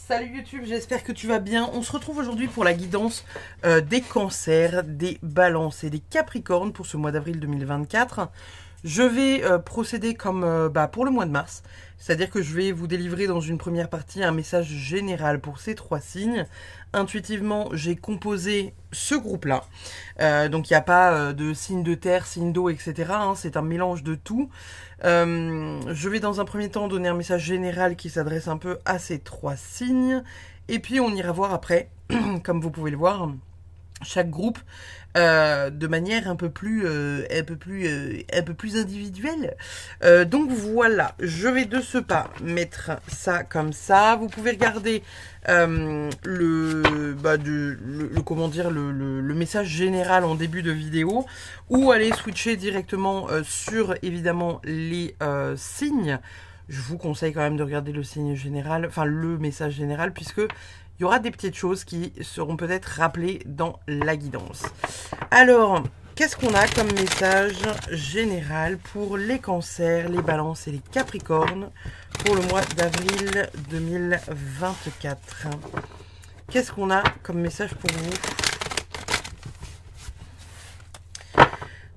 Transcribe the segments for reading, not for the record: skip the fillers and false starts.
Salut YouTube, j'espère que tu vas bien. On se retrouve aujourd'hui pour la guidance des cancers, des balances et des capricornes pour ce mois d'avril 2024. Je vais procéder comme pour le mois de mars, c'est-à-dire que je vais vous délivrer dans une première partie un message général pour ces trois signes. Intuitivement, j'ai composé ce groupe-là, donc il n'y a pas de signe de terre, signe d'eau, etc. C'est un mélange de tout. Je vais dans un premier temps donner un message général qui s'adresse un peu à ces trois signes, et puis on ira voir après, comme vous pouvez le voir, chaque groupe de manière un peu plus individuelle. Donc voilà, je vais de ce pas mettre ça comme ça. Vous pouvez regarder le message général en début de vidéo, ou aller switcher directement sur évidemment les signes. Je vous conseille quand même de regarder le signe général, enfin le message général, puisque il y aura des petites choses qui seront peut-être rappelées dans la guidance. Alors, qu'est-ce qu'on a comme message général pour les cancers, les balances et les capricornes pour le mois d'avril 2024? Qu'est-ce qu'on a comme message pour vous?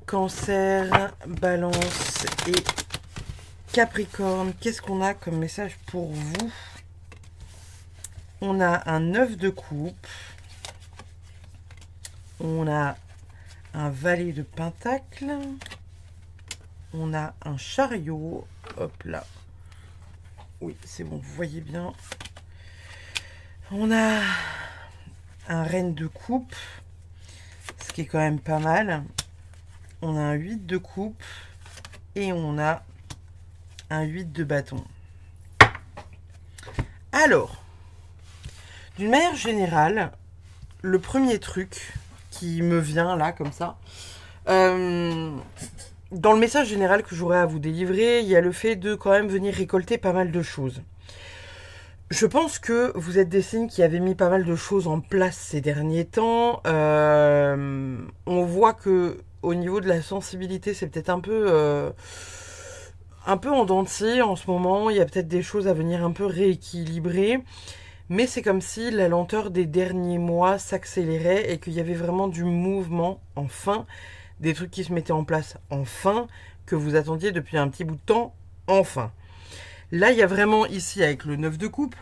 Cancer, balance et capricorne, qu'est-ce qu'on a comme message pour vous? On a un 9 de coupe, on a un valet de pentacle, on a un chariot, hop là, oui c'est bon, vous voyez bien, on a un reine de coupe, ce qui est quand même pas mal, on a un 8 de coupe et on a un 8 de bâton. Alors, d'une manière générale, le premier truc qui me vient là, comme ça, dans le message général que j'aurais à vous délivrer, il y a le fait de quand même venir récolter pas mal de choses. Je pense que vous êtes des signes qui avaient mis pas mal de choses en place ces derniers temps. On voit que au niveau de la sensibilité, c'est peut-être un peu en dents de scie en ce moment. Il y a peut-être des choses à venir un peu rééquilibrer. Mais c'est comme si la lenteur des derniers mois s'accélérait et qu'il y avait vraiment du mouvement, enfin, des trucs qui se mettaient en place, enfin, que vous attendiez depuis un petit bout de temps, enfin. Là, il y a vraiment ici, avec le 9 de coupe,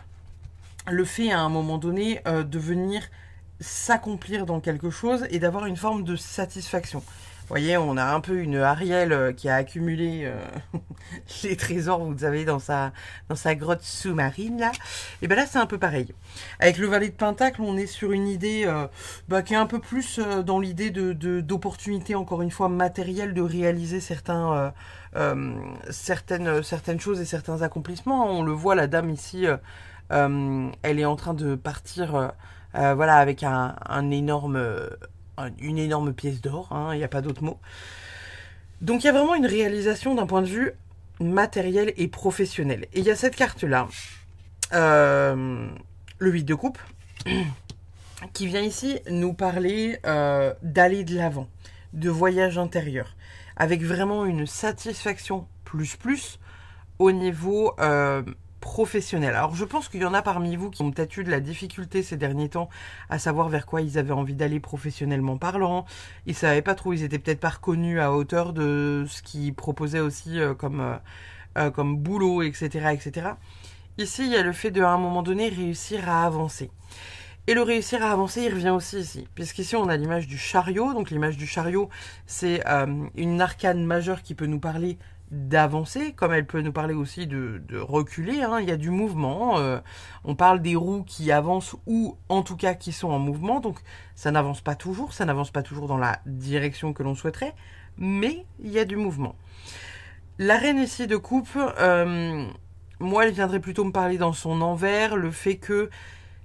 le fait à un moment donné de venir s'accomplir dans quelque chose et d'avoir une forme de satisfaction. Vous voyez, on a un peu une Ariel qui a accumulé les trésors, vous savez, dans sa grotte sous-marine, là. Et bien là, c'est un peu pareil. Avec le valet de pentacle, on est sur une idée qui est un peu plus dans l'idée d'opportunité, encore une fois, matérielle, de réaliser certaines choses et certains accomplissements. On le voit, la dame ici, elle est en train de partir, voilà, avec une énorme pièce d'or, il n'y a pas d'autre mot. Donc il y a vraiment une réalisation d'un point de vue matériel et professionnel. Et il y a cette carte-là, le 8 de coupe, qui vient ici nous parler d'aller de l'avant, de voyage intérieur, avec vraiment une satisfaction plus au niveau professionnel. Alors je pense qu'il y en a parmi vous qui ont peut-être eu de la difficulté ces derniers temps à savoir vers quoi ils avaient envie d'aller professionnellement parlant. Ils ne savaient pas trop, ils étaient peut-être pas reconnus à hauteur de ce qu'ils proposaient aussi comme boulot, etc., etc. Ici, il y a le fait de, à un moment donné, réussir à avancer. Et le réussir à avancer, il revient aussi ici. Puisqu'ici, on a l'image du chariot. Donc l'image du chariot, c'est une arcane majeure qui peut nous parler d'avancer, comme elle peut nous parler aussi de reculer, il y a du mouvement, on parle des roues qui avancent ou en tout cas qui sont en mouvement, donc ça n'avance pas toujours dans la direction que l'on souhaiterait, mais il y a du mouvement. La reine ici de coupe, moi elle viendrait plutôt me parler dans son envers, le fait que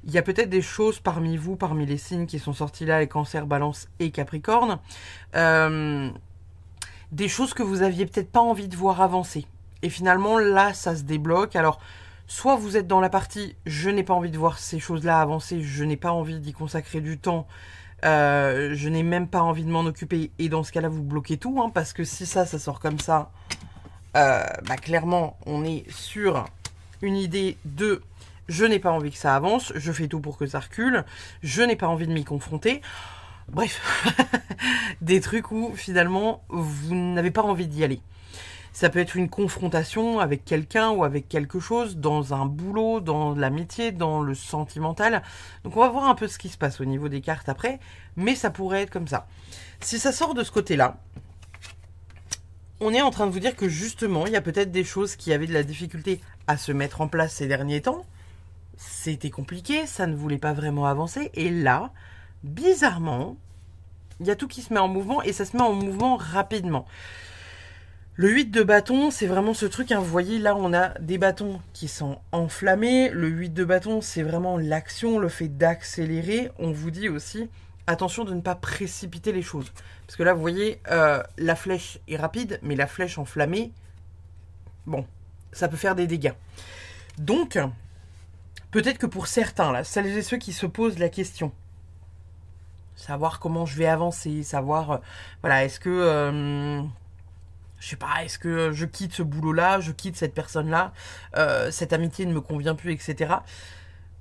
il y a peut-être des choses parmi vous, parmi les signes qui sont sortis là, les cancers, balance et capricorne, des choses que vous aviez peut-être pas envie de voir avancer. Et finalement, là, ça se débloque. Alors, soit vous êtes dans la partie « je n'ai pas envie de voir ces choses-là avancer, je n'ai pas envie d'y consacrer du temps, je n'ai même pas envie de m'en occuper », et dans ce cas-là, vous bloquez tout, parce que si ça sort comme ça, clairement, on est sur une idée de je n'ai pas envie que ça avance, je fais tout pour que ça recule, je n'ai pas envie de m'y confronter. Bref, des trucs où finalement vous n'avez pas envie d'y aller. Ça peut être une confrontation avec quelqu'un ou avec quelque chose, dans un boulot, dans l'amitié, dans le sentimental. Donc on va voir un peu ce qui se passe au niveau des cartes après, mais ça pourrait être comme ça. Si ça sort de ce côté-là, on est en train de vous dire que justement, il y a peut-être des choses qui avaient de la difficulté à se mettre en place ces derniers temps. C'était compliqué, ça ne voulait pas vraiment avancer. Et là, bizarrement, il y a tout qui se met en mouvement et ça se met en mouvement rapidement. Le 8 de bâton, c'est vraiment ce truc, hein, vous voyez, là, on a des bâtons qui sont enflammés. Le 8 de bâton, c'est vraiment l'action, le fait d'accélérer. On vous dit aussi, attention de ne pas précipiter les choses. Parce que là, vous voyez, la flèche est rapide, mais la flèche enflammée, bon, ça peut faire des dégâts. Donc, peut-être que pour certains, là, celles et ceux qui se posent la question, savoir comment je vais avancer, savoir, voilà, est-ce que... je sais pas, est-ce que je quitte ce boulot-là, je quitte cette personne-là, cette amitié ne me convient plus, etc.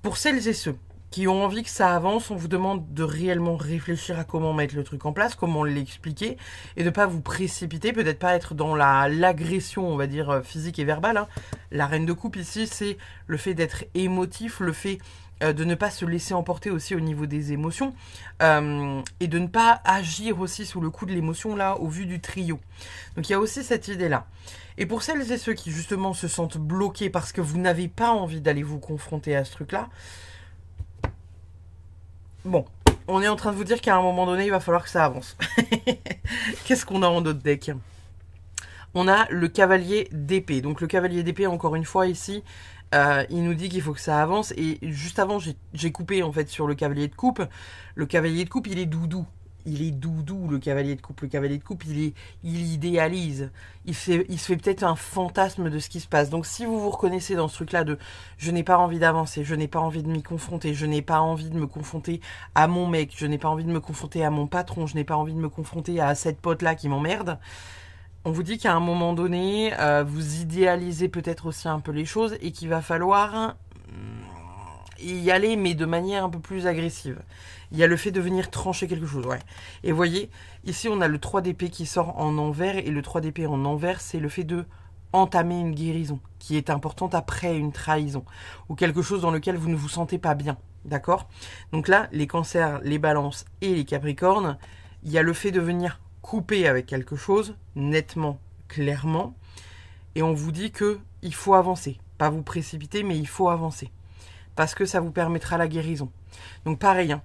Pour celles et ceux qui ont envie que ça avance, on vous demande de réellement réfléchir à comment mettre le truc en place, comment l'expliquer, et de ne pas vous précipiter, peut-être pas être dans l'agression, on va dire, physique et verbale. Hein. La reine de coupe ici, c'est le fait d'être émotif, le fait de ne pas se laisser emporter aussi au niveau des émotions, et de ne pas agir aussi sous le coup de l'émotion, là, au vu du trio. Donc il y a aussi cette idée-là. Et pour celles et ceux qui, justement, se sentent bloqués parce que vous n'avez pas envie d'aller vous confronter à ce truc-là, bon, on est en train de vous dire qu'à un moment donné, il va falloir que ça avance. Qu'est-ce qu'on a en notre deck? On a le cavalier d'épée. Donc le cavalier d'épée, encore une fois, ici, il nous dit qu'il faut que ça avance. Et juste avant, j'ai coupé, en fait, sur le cavalier de coupe. Le cavalier de coupe, il est doudou. Il est doudou, le cavalier de coupe. Le cavalier de coupe, il idéalise. Il se fait peut-être un fantasme de ce qui se passe. Donc, si vous vous reconnaissez dans ce truc-là de « je n'ai pas envie d'avancer, je n'ai pas envie de m'y confronter, je n'ai pas envie de me confronter à mon mec, je n'ai pas envie de me confronter à mon patron, je n'ai pas envie de me confronter à cette pote-là qui m'emmerde », on vous dit qu'à un moment donné, vous idéalisez peut-être aussi un peu les choses et qu'il va falloir y aller, mais de manière un peu plus agressive. Il y a le fait de venir trancher quelque chose, ouais. Et vous voyez, ici on a le 3 d'épée qui sort en envers, et le 3 d'épée en envers, c'est le fait de entamer une guérison, qui est importante après une trahison, ou quelque chose dans lequel vous ne vous sentez pas bien, d'accord? Donc là, les cancers, les balances et les capricornes, il y a le fait de venir couper avec quelque chose, nettement, clairement, et on vous dit que il faut avancer, pas vous précipiter, mais il faut avancer, parce que ça vous permettra la guérison. Donc pareil, hein,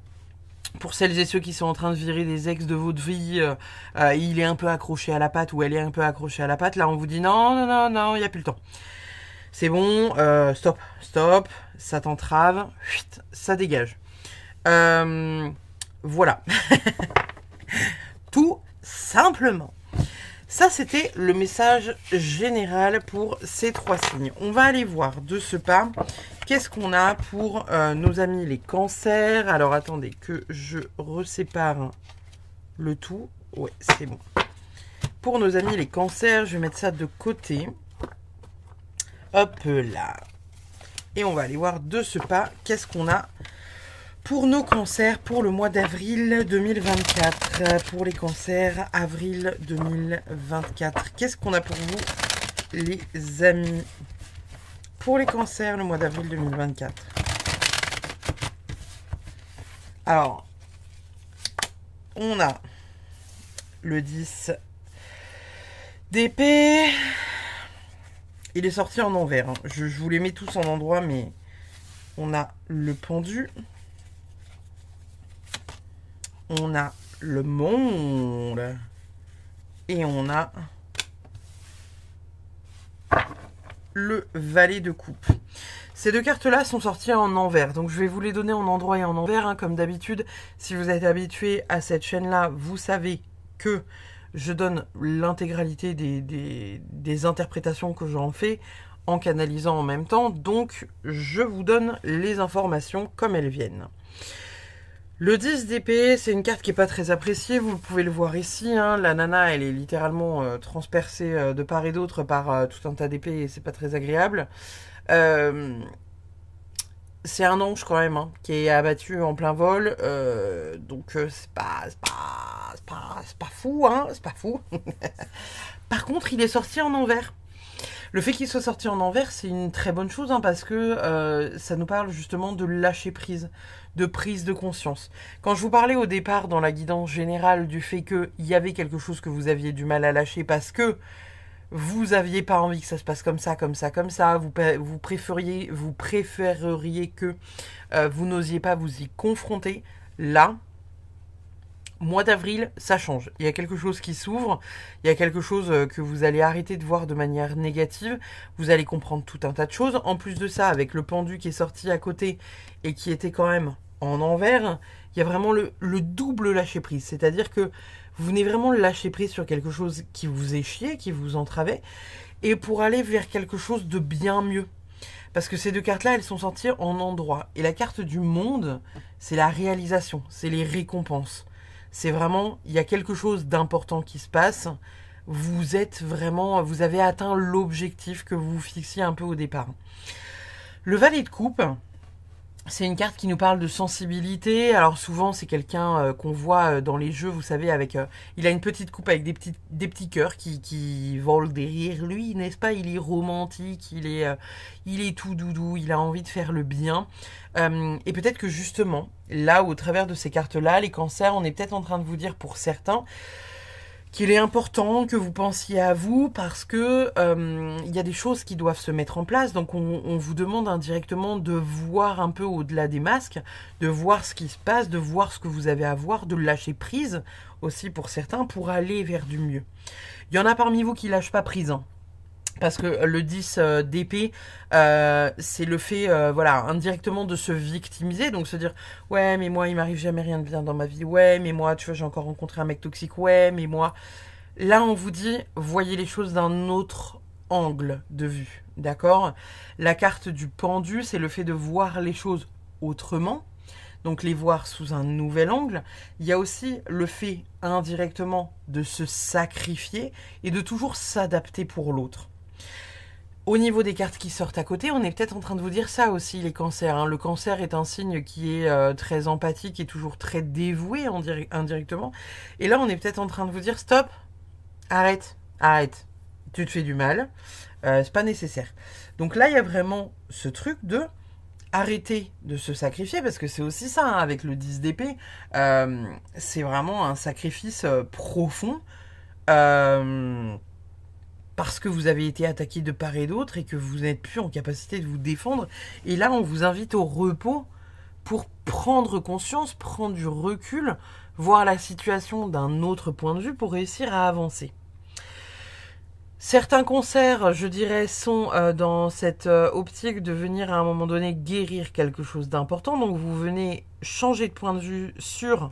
pour celles et ceux qui sont en train de virer des ex de votre vie, il est un peu accroché à la patte, ou elle est un peu accrochée à la patte, là on vous dit non, non, non, non, il n'y a plus le temps. C'est bon, stop, stop, ça t'entrave, ça dégage. Voilà. Tout simplement. Ça, c'était le message général pour ces 3 signes. On va aller voir de ce pas qu'est-ce qu'on a pour nos amis les cancers. Alors, attendez que je resépare le tout. Ouais, c'est bon. Pour nos amis les cancers, je vais mettre ça de côté. Hop là. Et on va aller voir de ce pas qu'est-ce qu'on a pour nos cancers pour le mois d'avril 2024. Pour les cancers, avril 2024. Qu'est-ce qu'on a pour vous, les amis? Pour les cancers, le mois d'avril 2024. Alors, on a le 10 d'épée. Il est sorti en envers. Hein. Je vous les mets tous en endroit, mais on a le pendu. On a le monde. Et on a le valet de coupe. Ces 2 cartes-là sont sorties en envers. Donc, je vais vous les donner en endroit et en envers. Hein, comme d'habitude, si vous êtes habitué à cette chaîne-là, vous savez que je donne l'intégralité des interprétations que j'en fais en canalisant en même temps. Donc, je vous donne les informations comme elles viennent. Le 10 d'épée, c'est une carte qui n'est pas très appréciée, vous pouvez le voir ici, hein. La nana, elle est littéralement transpercée de part et d'autre par tout un tas d'épées et c'est pas très agréable. c'est un ange quand même, hein, qui est abattu en plein vol. Donc c'est pas fou, hein, c'est pas fou. Par contre, il est sorti en envers. Le fait qu'il soit sorti en envers, c'est une très bonne chose, hein, parce que ça nous parle justement de lâcher prise, de prise de conscience. Quand je vous parlais au départ dans la guidance générale du fait qu'il y avait quelque chose que vous aviez du mal à lâcher parce que vous aviez pas envie que ça se passe comme ça, comme ça, comme ça, vous préféreriez que vous n'osiez pas vous y confronter, là, mois d'avril, ça change. Il y a quelque chose qui s'ouvre, il y a quelque chose que vous allez arrêter de voir de manière négative, vous allez comprendre tout un tas de choses. En plus de ça, avec le pendu qui est sorti à côté et qui était quand même en envers, il y a vraiment le double lâcher prise. C'est-à-dire que vous venez vraiment lâcher prise sur quelque chose qui vous est chié, qui vous entravait, et pour aller vers quelque chose de bien mieux. Parce que ces deux cartes-là, elles sont sorties en endroit. Et la carte du monde, c'est la réalisation, c'est les récompenses. C'est vraiment, il y a quelque chose d'important qui se passe. Vous avez atteint l'objectif que vous vous fixiez un peu au départ. Le valet de coupe, c'est une carte qui nous parle de sensibilité. Alors souvent, c'est quelqu'un qu'on voit dans les jeux, vous savez, il a une petite coupe avec des petits cœurs qui volent derrière lui, n'est-ce pas? Il est romantique, il est tout doudou, il a envie de faire le bien. Et peut-être que justement, là, au travers de ces cartes-là, les cancers, on est peut-être en train de vous dire pour certains qu'il est important que vous pensiez à vous parce que il y a des choses qui doivent se mettre en place. Donc on vous demande indirectement de voir un peu au-delà des masques, de voir ce qui se passe, de voir ce que vous avez à voir, de lâcher prise aussi pour certains pour aller vers du mieux. Il y en a parmi vous qui lâchent pas prise, hein. Parce que le 10 d'épée, c'est le fait, indirectement de se victimiser, donc se dire « Ouais, mais moi, il m'arrive jamais rien de bien dans ma vie. Ouais, mais moi, tu vois, j'ai encore rencontré un mec toxique. Ouais, mais moi... » Là, on vous dit, voyez les choses d'un autre angle de vue, d'accord? La carte du pendu, c'est le fait de voir les choses autrement, donc les voir sous un nouvel angle. Il y a aussi le fait, indirectement, de se sacrifier et de toujours s'adapter pour l'autre. Au niveau des cartes qui sortent à côté, on est peut-être en train de vous dire ça aussi, les cancers, hein. Le cancer est un signe qui est très empathique et toujours très dévoué indirectement. Et là, on est peut-être en train de vous dire, stop, arrête, tu te fais du mal, c'est pas nécessaire. Donc là, il y a vraiment ce truc de arrêter de se sacrifier, parce que c'est aussi ça, hein, avec le 10 d'épée, c'est vraiment un sacrifice profond, parce que vous avez été attaqué de part et d'autre et que vous n'êtes plus en capacité de vous défendre. Et là, on vous invite au repos pour prendre conscience, prendre du recul, voir la situation d'un autre point de vue pour réussir à avancer. Certains cancers, je dirais, sont dans cette optique de venir à un moment donné guérir quelque chose d'important. Donc vous venez changer de point de vue sur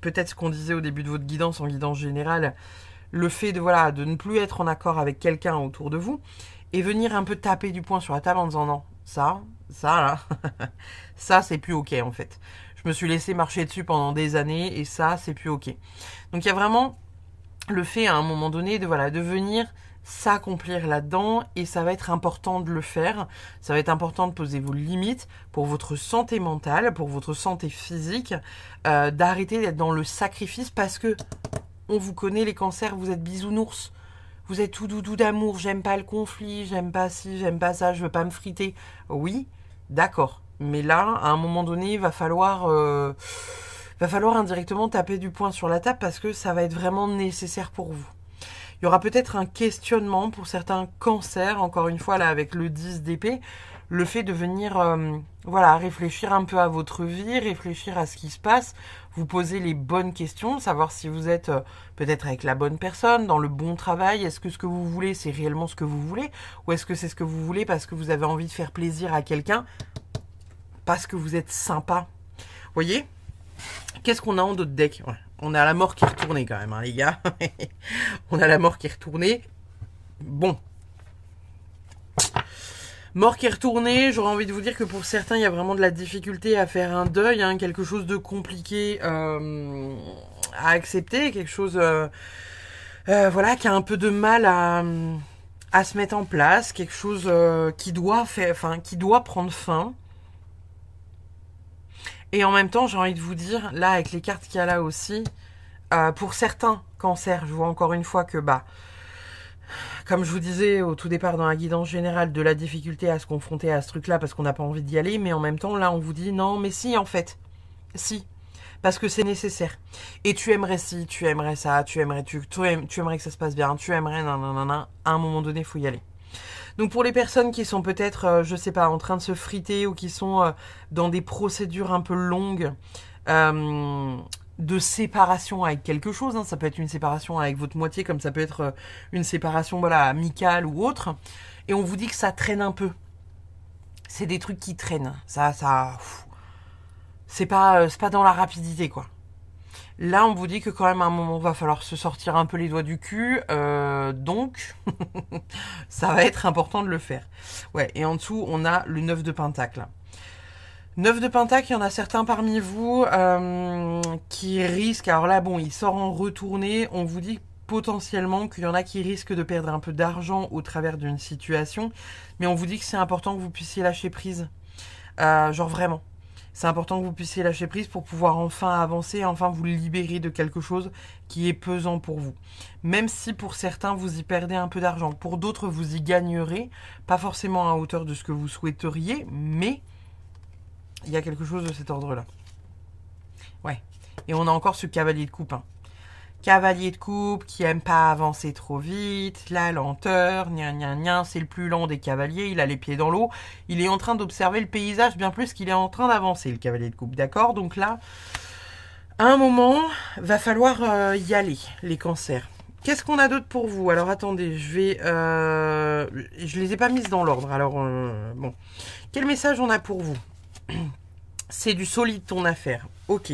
peut-être ce qu'on disait au début de votre guidance, en guidance générale, le fait de ne plus être en accord avec quelqu'un autour de vous et venir un peu taper du poing sur la table en disant non, ça là, ça c'est plus ok en fait. Je me suis laissé marcher dessus pendant des années et ça c'est plus ok. Donc il y a vraiment le fait à un moment donné de venir s'accomplir là-dedans et ça va être important de le faire. Ça va être important de poser vos limites pour votre santé mentale, pour votre santé physique, d'arrêter d'être dans le sacrifice parce que on vous connaît les cancers, vous êtes bisounours. Vous êtes tout doudou d'amour, j'aime pas le conflit, j'aime pas ci, j'aime pas ça, je veux pas me friter. Oui, d'accord. Mais là, à un moment donné, il va falloir indirectement taper du poing sur la table parce que ça va être vraiment nécessaire pour vous. Il y aura peut-être un questionnement pour certains cancers, encore une fois, là, avec le 10 d'épée, le fait de venir réfléchir un peu à votre vie, réfléchir à ce qui se passe, vous poser les bonnes questions, savoir si vous êtes peut-être avec la bonne personne, dans le bon travail, est-ce que ce que vous voulez, c'est réellement ce que vous voulez, ou est-ce que c'est ce que vous voulez parce que vous avez envie de faire plaisir à quelqu'un, parce que vous êtes sympa. Vous voyez? Qu'est-ce qu'on a en d'autres decks? On a la mort qui est retournée quand même, hein, les gars. On a la mort qui est retournée. Bon. Mort qui est retournée, j'aurais envie de vous dire que pour certains, il y a vraiment de la difficulté à faire un deuil, hein, quelque chose de compliqué à accepter, quelque chose qui a un peu de mal à se mettre en place, quelque chose qui doit prendre fin. Et en même temps, j'ai envie de vous dire, là, avec les cartes qu'il y a là aussi, pour certains cancers, je vois encore une fois que, bah, comme je vous disais au tout départ dans la guidance générale, de la difficulté à se confronter à ce truc-là parce qu'on n'a pas envie d'y aller, mais en même temps, là, on vous dit non, mais si, en fait, si, parce que c'est nécessaire. Et tu aimerais ci, tu aimerais ça, tu aimerais que ça se passe bien, tu aimerais nanana, à un moment donné, il faut y aller. Donc pour les personnes qui sont peut-être, je sais pas, en train de se friter ou qui sont dans des procédures un peu longues, de séparation avec quelque chose, hein. Ça peut être une séparation avec votre moitié, comme ça peut être une séparation voilà, amicale ou autre, et on vous dit que ça traîne un peu. C'est des trucs qui traînent, c'est pas dans la rapidité, quoi. Là, on vous dit que quand même à un moment, va falloir se sortir un peu les doigts du cul, donc ça va être important de le faire. Ouais, et en dessous, on a le 9 de Pentacle. 9 de Pentacle, il y en a certains parmi vous qui risquent, alors là, bon, il sort en retourné, on vous dit potentiellement qu'il y en a qui risquent de perdre un peu d'argent au travers d'une situation, mais on vous dit que c'est important que vous puissiez lâcher prise. Genre vraiment. C'est important que vous puissiez lâcher prise pour pouvoir enfin avancer, enfin vous libérer de quelque chose qui est pesant pour vous. Même si pour certains, vous y perdez un peu d'argent. Pour d'autres, vous y gagnerez. Pas forcément à hauteur de ce que vous souhaiteriez, mais il y a quelque chose de cet ordre-là. Ouais. Et on a encore ce cavalier de coupe. Hein. Cavalier de coupe qui aime pas avancer trop vite, la lenteur, c'est le plus lent des cavaliers, il a les pieds dans l'eau, il est en train d'observer le paysage bien plus qu'il est en train d'avancer, le cavalier de coupe, d'accord? Donc là, à un moment, va falloir y aller, les cancers. Qu'est-ce qu'on a d'autre pour vous? Alors attendez, je les ai pas mises dans l'ordre, alors bon. Quel message on a pour vous? C'est du solide ton affaire, ok.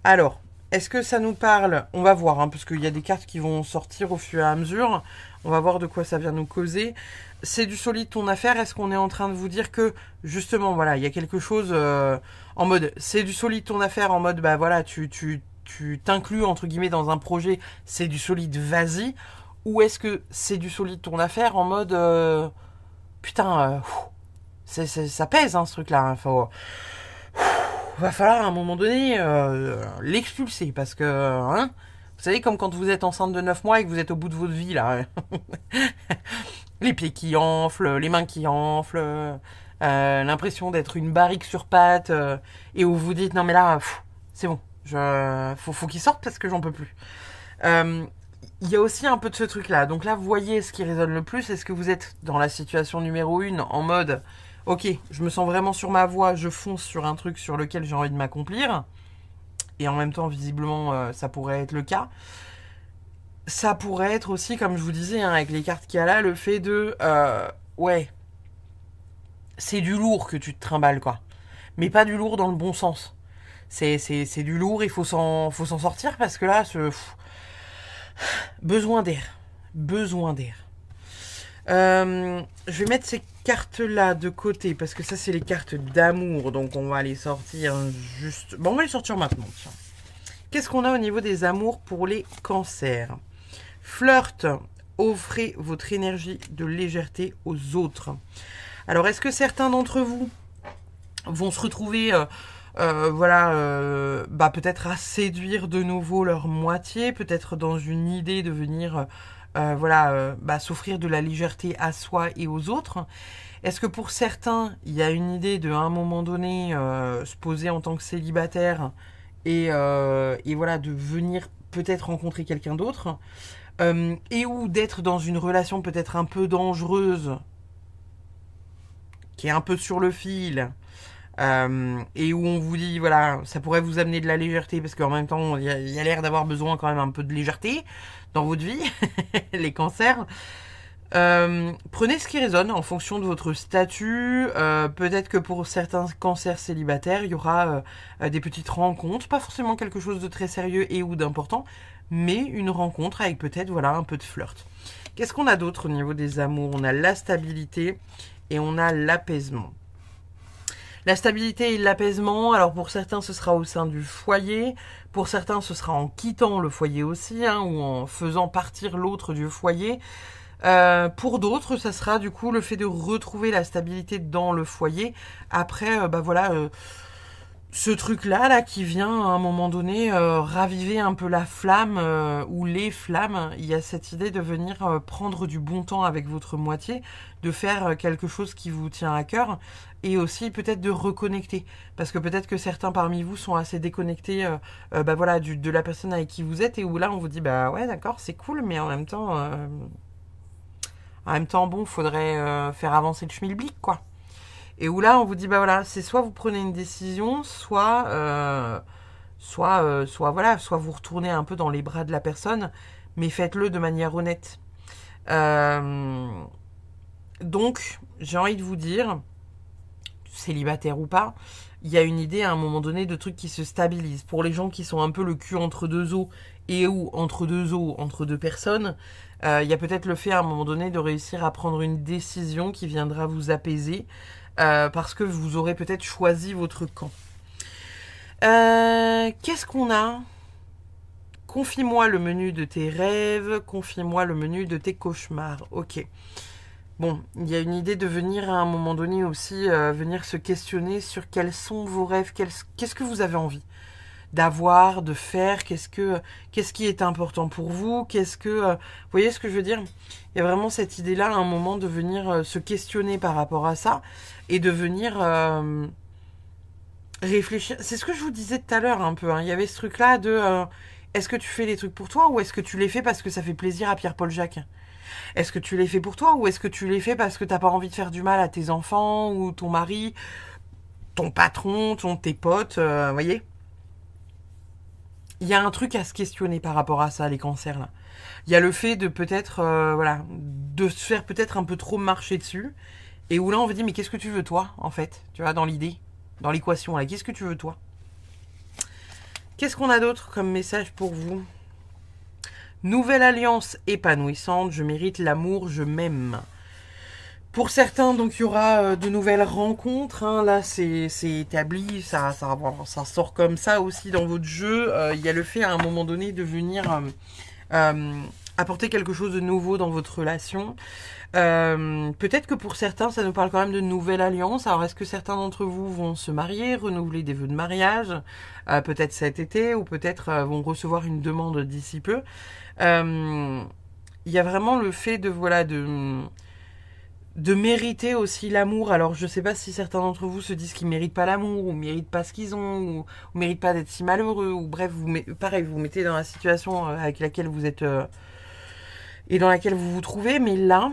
Alors, est-ce que ça nous parle? On va voir, hein, parce qu'il y a des cartes qui vont sortir au fur et à mesure. On va voir de quoi ça vient nous causer. C'est du solide ton affaire. Est-ce qu'on est en train de vous dire que, justement, voilà, il y a quelque chose en mode, c'est du solide ton affaire, en mode, bah voilà, tu t'inclus, entre guillemets, dans un projet, c'est du solide, vas-y. Ou est-ce que c'est du solide ton affaire en mode, putain, ça pèse, hein, ce truc-là. Hein, va falloir à un moment donné l'expulser parce que hein, vous savez comme quand vous êtes enceinte de 9 mois et que vous êtes au bout de votre vie là. Les pieds qui enflent, les mains qui enflent, l'impression d'être une barrique sur pattes et où vous dites non mais là c'est bon, faut qu'il sorte parce que j'en peux plus. Il y a aussi un peu de ce truc là. Donc là vous voyez ce qui résonne le plus. Est-ce que vous êtes dans la situation numéro 1 en mode ok, je me sens vraiment sur ma voie, je fonce sur un truc sur lequel j'ai envie de m'accomplir. Et en même temps, visiblement, ça pourrait être le cas. Ça pourrait être aussi, comme je vous disais, hein, avec les cartes qu'il y a là, le fait de... ouais, c'est du lourd que tu te trimbales, quoi. Mais pas du lourd dans le bon sens. C'est du lourd, il faut s'en sortir parce que là, besoin d'air. Besoin d'air. Je vais mettre ces cartes-là de côté, parce que ça, c'est les cartes d'amour, donc on va les sortir juste... Bon, on va les sortir maintenant, tiens. Qu'est-ce qu'on a au niveau des amours pour les cancers? Flirt, offrez votre énergie de légèreté aux autres. Alors, est-ce que certains d'entre vous vont se retrouver... voilà, bah, peut-être à séduire de nouveau leur moitié, peut-être dans une idée de venir... voilà, bah, s'offrir de la légèreté à soi et aux autres. Est-ce que pour certains, il y a une idée de, à un moment donné, se poser en tant que célibataire et voilà, de venir peut-être rencontrer quelqu'un d'autre et ou d'être dans une relation peut-être un peu dangereuse, qui est un peu sur le fil, et où on vous dit, voilà, ça pourrait vous amener de la légèreté, parce qu'en même temps, il y a l'air d'avoir besoin quand même un peu de légèreté dans votre vie, les cancers. Prenez ce qui résonne en fonction de votre statut. Peut-être que pour certains cancers célibataires, il y aura des petites rencontres, pas forcément quelque chose de très sérieux et ou d'important, mais une rencontre avec peut-être voilà un peu de flirt. Qu'est-ce qu'on a d'autre au niveau des amours? On a la stabilité et on a l'apaisement. La stabilité et l'apaisement, alors pour certains ce sera au sein du foyer, pour certains ce sera en quittant le foyer aussi, hein, ou en faisant partir l'autre du foyer. Pour d'autres, ça sera du coup le fait de retrouver la stabilité dans le foyer après, bah voilà, ce truc-là, là, qui vient à un moment donné raviver un peu la flamme ou les flammes. Il y a cette idée de venir prendre du bon temps avec votre moitié, de faire quelque chose qui vous tient à cœur, et aussi peut-être de reconnecter. Parce que peut-être que certains parmi vous sont assez déconnectés bah voilà, de la personne avec qui vous êtes, et où là on vous dit bah ouais d'accord c'est cool, mais en même temps bon, faudrait faire avancer le schmilblick quoi. Et où là, on vous dit, bah voilà, c'est soit vous prenez une décision, soit voilà, soit vous retournez un peu dans les bras de la personne, mais faites-le de manière honnête. Euh, donc, j'ai envie de vous dire, célibataire ou pas, il y a une idée à un moment donné de trucs qui se stabilisent. Pour les gens qui sont un peu le cul entre deux eaux et ou entre deux eaux, entre deux personnes, il y a peut-être le fait à un moment donné de réussir à prendre une décision qui viendra vous apaiser. Parce que vous aurez peut-être choisi votre camp. Qu'est-ce qu'on a? Confie-moi le menu de tes rêves, confie-moi le menu de tes cauchemars. Ok. Bon, il y a une idée de venir à un moment donné aussi, venir se questionner sur quels sont vos rêves, qu'est-ce que vous avez envie d'avoir, de faire, qu'est-ce qui est important pour vous, vous voyez ce que je veux dire? Il y a vraiment cette idée-là, à un moment, de venir se questionner par rapport à ça, et de venir réfléchir. C'est ce que je vous disais tout à l'heure, un peu, hein. Il y avait ce truc-là de, est-ce que tu fais les trucs pour toi, ou est-ce que tu les fais parce que ça fait plaisir à Pierre-Paul Jacques? Est-ce que tu les fais pour toi, ou est-ce que tu les fais parce que t'as pas envie de faire du mal à tes enfants, ou ton mari, ton patron, tes potes, vous voyez? Il y a un truc à se questionner par rapport à ça, les cancers là. Il y a le fait de peut-être, voilà, de se faire peut-être un peu trop marcher dessus, et où là on vous dit mais qu'est-ce que tu veux toi en fait, tu vois, dans l'idée, dans l'équation là, qu'est-ce que tu veux toi? Qu'est-ce qu'on a d'autre comme message pour vous? Nouvelle alliance épanouissante, je mérite l'amour, je m'aime. Pour certains, donc il y aura de nouvelles rencontres. Hein. Là, c'est établi, ça sort comme ça aussi dans votre jeu. Il y a le fait à un moment donné de venir apporter quelque chose de nouveau dans votre relation. Peut-être que pour certains, ça nous parle quand même de nouvelle alliance. Alors, est-ce que certains d'entre vous vont se marier, renouveler des vœux de mariage, peut-être cet été, ou peut-être vont recevoir une demande d'ici peu. Il y a vraiment le fait de voilà de mériter aussi l'amour. Alors je sais pas si certains d'entre vous se disent qu'ils méritent pas l'amour, ou méritent pas ce qu'ils ont, ou méritent pas d'être si malheureux, ou bref, pareil, vous mettez dans la situation avec laquelle vous êtes et dans laquelle vous vous trouvez, mais là,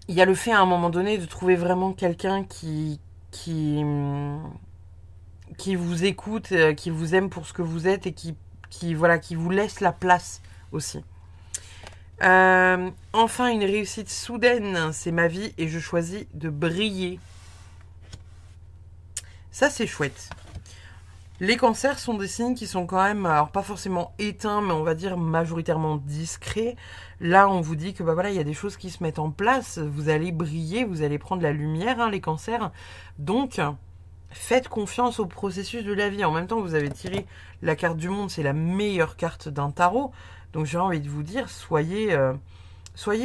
il y a le fait à un moment donné de trouver vraiment quelqu'un qui vous écoute, qui vous aime pour ce que vous êtes, et voilà, qui vous laisse la place aussi. Enfin, une réussite soudaine, c'est ma vie et je choisis de briller. Ça, c'est chouette. Les cancers sont des signes qui sont quand même, alors pas forcément éteints, mais on va dire majoritairement discrets. Là, on vous dit que bah voilà, il y a des choses qui se mettent en place. Vous allez briller, vous allez prendre la lumière, hein, les cancers. Donc, faites confiance au processus de la vie. En même temps, vous avez tiré la carte du monde, c'est la meilleure carte d'un tarot. Donc j'ai envie de vous dire, soyez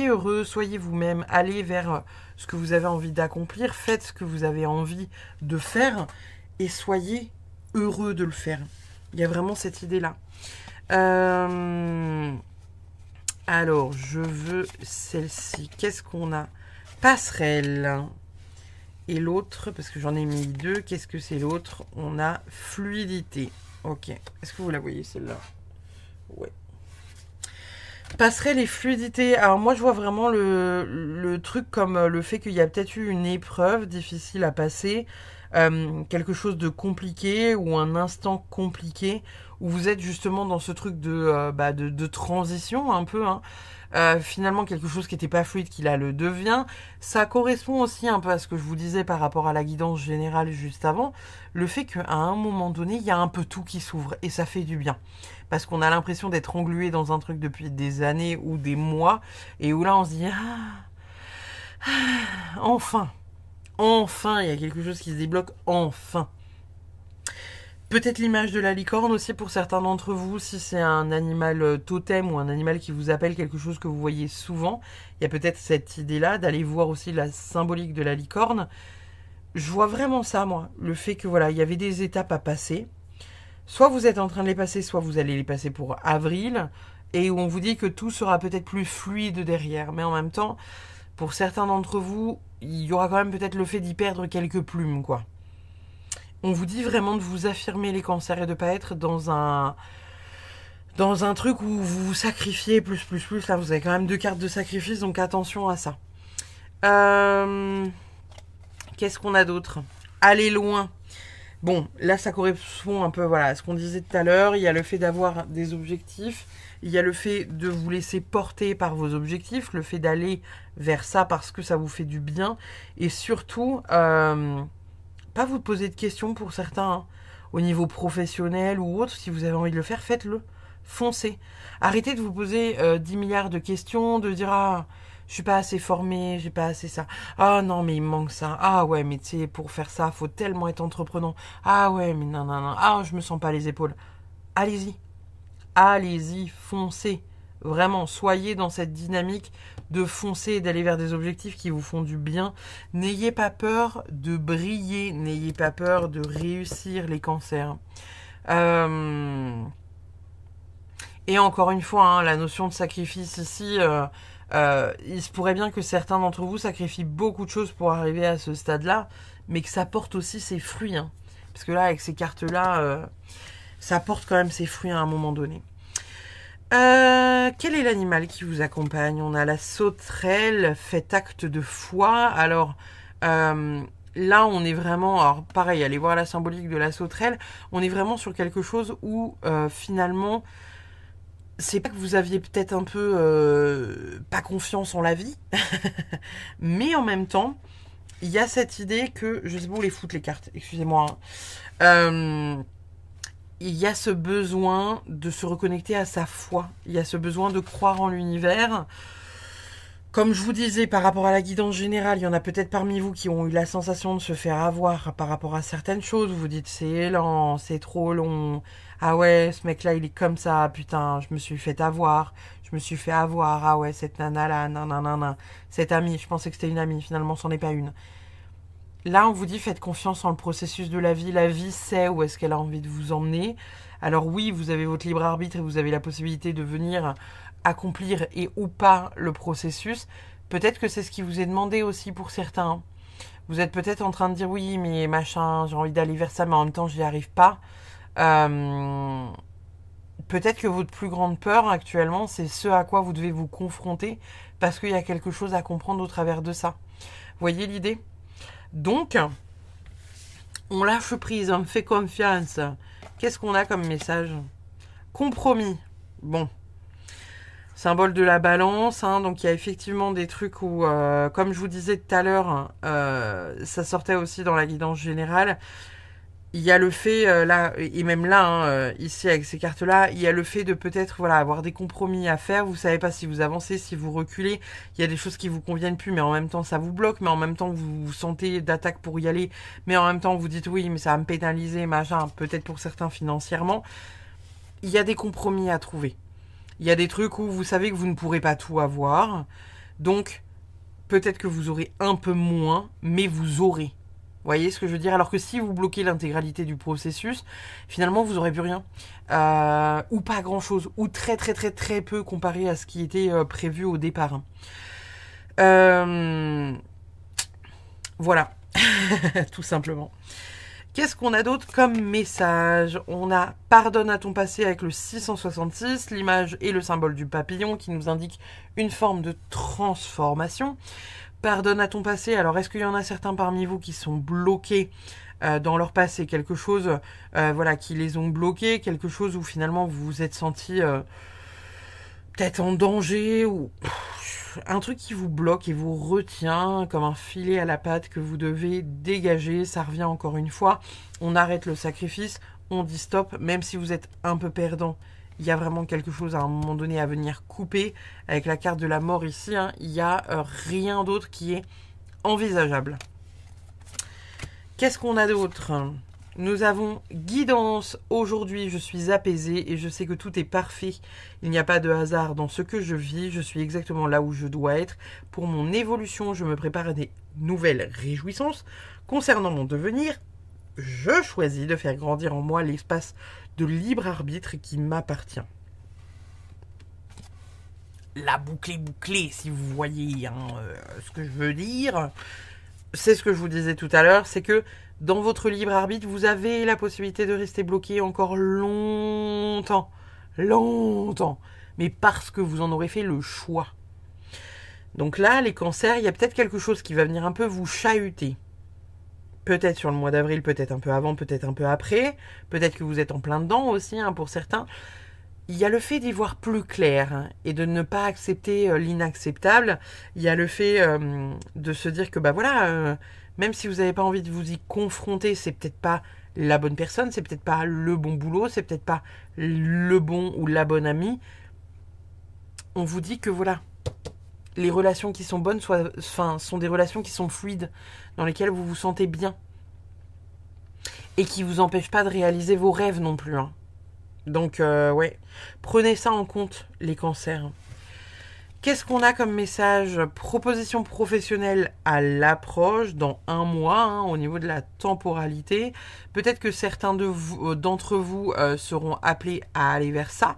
heureux, soyez vous-même, allez vers ce que vous avez envie d'accomplir, faites ce que vous avez envie de faire, et soyez heureux de le faire. Il y a vraiment cette idée-là. Alors, je veux celle-ci. Qu'est-ce qu'on a? Passerelle. Et l'autre, parce que j'en ai mis deux, qu'est-ce que c'est l'autre? On a fluidité. Ok. Est-ce que vous la voyez, celle-là? Ouais. Passerelle et fluidité. Alors moi je vois vraiment le truc comme le fait qu'il y a peut-être eu une épreuve difficile à passer, quelque chose de compliqué, ou un instant compliqué, où vous êtes justement dans ce truc de transition un peu, hein. Finalement quelque chose qui n'était pas fluide qui là le devient. Ça correspond aussi un peu à ce que je vous disais par rapport à la guidance générale juste avant, le fait qu'à un moment donné il y a un peu tout qui s'ouvre, et ça fait du bien. Parce qu'on a l'impression d'être englué dans un truc depuis des années ou des mois, et où là on se dit enfin, il y a quelque chose qui se débloque, enfin. Peut-être l'image de la licorne aussi pour certains d'entre vous, si c'est un animal totem ou un animal qui vous appelle, quelque chose que vous voyez souvent. Il y a peut-être cette idée-là d'aller voir aussi la symbolique de la licorne. je vois vraiment ça, moi. Le fait que, voilà, il y avait des étapes à passer. Soit vous êtes en train de les passer, soit vous allez les passer pour avril. Et où on vous dit que tout sera peut-être plus fluide derrière. Mais en même temps, pour certains d'entre vous, il y aura quand même peut-être le fait d'y perdre quelques plumes, quoi. On vous dit vraiment de vous affirmer les cancers et de pas être dans un truc où vous vous sacrifiez plus. Là, vous avez quand même 2 cartes de sacrifice, donc attention à ça. Qu'est-ce qu'on a d'autre? Aller loin. Bon, là, ça correspond un peu, voilà, à ce qu'on disait tout à l'heure. Il y a le fait d'avoir des objectifs. Il y a le fait de vous laisser porter par vos objectifs. Le fait d'aller vers ça parce que ça vous fait du bien. Et surtout, pas vous poser de questions pour certains, hein, au niveau professionnel ou autre. Si vous avez envie de le faire, faites-le. Foncez. Arrêtez de vous poser 10 milliards de questions, de dire « Ah, je suis pas assez formé, j'ai pas assez ça. Ah non, mais il me manque ça. Ah ouais, mais tu sais, pour faire ça, faut tellement être entreprenant. Ah ouais, mais non. Ah, je me sens pas les épaules. » Allez-y. Allez-y, foncez. Vraiment, soyez dans cette dynamique de foncer et d'aller vers des objectifs qui vous font du bien. N'ayez pas peur de briller. N'ayez pas peur de réussir les cancers. Et encore une fois, hein, la notion de sacrifice ici, il se pourrait bien que certains d'entre vous sacrifient beaucoup de choses pour arriver à ce stade-là, mais que ça porte aussi ses fruits. Hein. Parce que là, avec ces cartes-là, ça porte quand même ses fruits à un moment donné. Quel est l'animal qui vous accompagne? On a la sauterelle, fait acte de foi. Alors, là, on est vraiment... Alors, pareil, allez voir la symbolique de la sauterelle. On est vraiment sur quelque chose où, finalement... C'est pas que vous aviez peut-être un peu pas confiance en la vie, mais en même temps, il y a cette idée que, je sais pas où les foutre les cartes, excusez-moi, hein, il y a ce besoin de se reconnecter à sa foi, il y a ce besoin de croire en l'univers. Comme je vous disais, par rapport à la guidance générale, il y en a peut-être parmi vous qui ont eu la sensation de se faire avoir par rapport à certaines choses. Vous vous dites, c'est lent, c'est trop long. Ah ouais, ce mec-là, il est comme ça. Putain, je me suis fait avoir. Je me suis fait avoir. Ah ouais, cette nana-là, nanana. Cette amie, je pensais que c'était une amie. Finalement, c'en est pas une. Là, on vous dit, faites confiance en le processus de la vie. La vie sait où est-ce qu'elle a envie de vous emmener. Alors oui, vous avez votre libre arbitre et vous avez la possibilité de venir accomplir et ou pas le processus. Peut-être que c'est ce qui vous est demandé aussi pour certains. Vous êtes peut-être en train de dire oui, mais machin, j'ai envie d'aller vers ça, mais en même temps, je n'y arrive pas. Peut-être que votre plus grande peur actuellement, c'est ce à quoi vous devez vous confronter parce qu'il y a quelque chose à comprendre au travers de ça. Voyez l'idée? Donc, on lâche prise, on me fait confiance. Qu'est-ce qu'on a comme message? Compromis. Bon. Symbole de la balance, hein, donc il y a effectivement des trucs où, comme je vous disais tout à l'heure, ça sortait aussi dans la guidance générale. Il y a le fait, là, et même là, hein, ici avec ces cartes-là, il y a le fait de peut-être voilà, avoir des compromis à faire. Vous savez pas si vous avancez, si vous reculez. Il y a des choses qui vous conviennent plus, mais en même temps ça vous bloque, mais en même temps vous vous sentez d'attaque pour y aller, mais en même temps vous dites oui, mais ça va me pénaliser, machin, peut-être pour certains financièrement. Il y a des compromis à trouver. Il y a des trucs où vous savez que vous ne pourrez pas tout avoir. Donc, peut-être que vous aurez un peu moins, mais vous aurez. Vous voyez ce que je veux dire? Alors que si vous bloquez l'intégralité du processus, finalement, vous n'aurez plus rien. Ou pas grand-chose. Ou très peu comparé à ce qui était prévu au départ. Voilà. Tout simplement. Qu'est-ce qu'on a d'autre comme message? On a « Pardonne à ton passé » avec le 666, l'image et le symbole du papillon qui nous indique une forme de transformation. Pardonne à ton passé, alors est-ce qu'il y en a certains parmi vous qui sont bloqués dans leur passé? Quelque chose voilà, qui les ont bloqués, quelque chose où finalement vous vous êtes senti peut-être en danger ou... un truc qui vous bloque et vous retient comme un filet à la patte que vous devez dégager. Ça revient encore une fois. On arrête le sacrifice, on dit stop, même si vous êtes un peu perdant. Il y a vraiment quelque chose à un moment donné à venir couper. Avec la carte de la mort ici, hein, il n'y a rien d'autre qui est envisageable. Qu'est-ce qu'on a d'autre? Nous avons guidance. Aujourd'hui, je suis apaisée et je sais que tout est parfait. Il n'y a pas de hasard dans ce que je vis. Je suis exactement là où je dois être. Pour mon évolution, je me prépare à des nouvelles réjouissances. Concernant mon devenir, je choisis de faire grandir en moi l'espace de libre arbitre qui m'appartient. La boucle est bouclée, si vous voyez ce que je veux dire. C'est ce que je vous disais tout à l'heure, c'est que dans votre libre arbitre, vous avez la possibilité de rester bloqué encore longtemps. Longtemps. Mais parce que vous en aurez fait le choix. Donc là, les cancers, il y a peut-être quelque chose qui va venir un peu vous chahuter. Peut-être sur le mois d'avril, peut-être un peu avant, peut-être un peu après. Peut-être que vous êtes en plein dedans aussi, pour certains. Il y a le fait d'y voir plus clair et de ne pas accepter l'inacceptable. Il y a le fait de se dire que même si vous n'avez pas envie de vous y confronter, c'est peut-être pas la bonne personne, c'est peut-être pas le bon boulot, c'est peut-être pas le bon ou la bonne amie. On vous dit que voilà, les relations qui sont bonnes sont des relations qui sont fluides, dans lesquelles vous vous sentez bien et qui vous empêchent pas de réaliser vos rêves non plus. Donc, ouais, prenez ça en compte, les cancers. Qu'est-ce qu'on a comme message? Proposition professionnelle à l'approche dans 1 mois, au niveau de la temporalité. Peut-être que certains d'entre vous seront appelés à aller vers ça.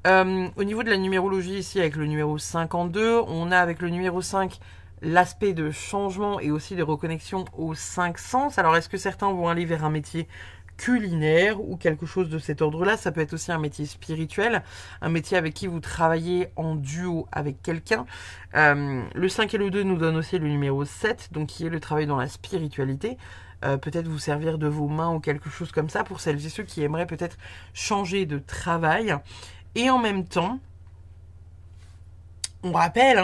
Au niveau de la numérologie ici, avec le numéro 52, on a avec le numéro 5 l'aspect de changement et aussi de reconnexion aux 5 sens. Alors, est-ce que certains vont aller vers un métier culinaire ou quelque chose de cet ordre-là? Ça peut être aussi un métier spirituel, un métier avec qui vous travaillez en duo avec quelqu'un. Le 5 et le 2 nous donnent aussi le numéro 7, donc qui est le travail dans la spiritualité. Peut-être vous servir de vos mains ou quelque chose comme ça pour celles et ceux qui aimeraient peut-être changer de travail. Et en même temps, on rappelle,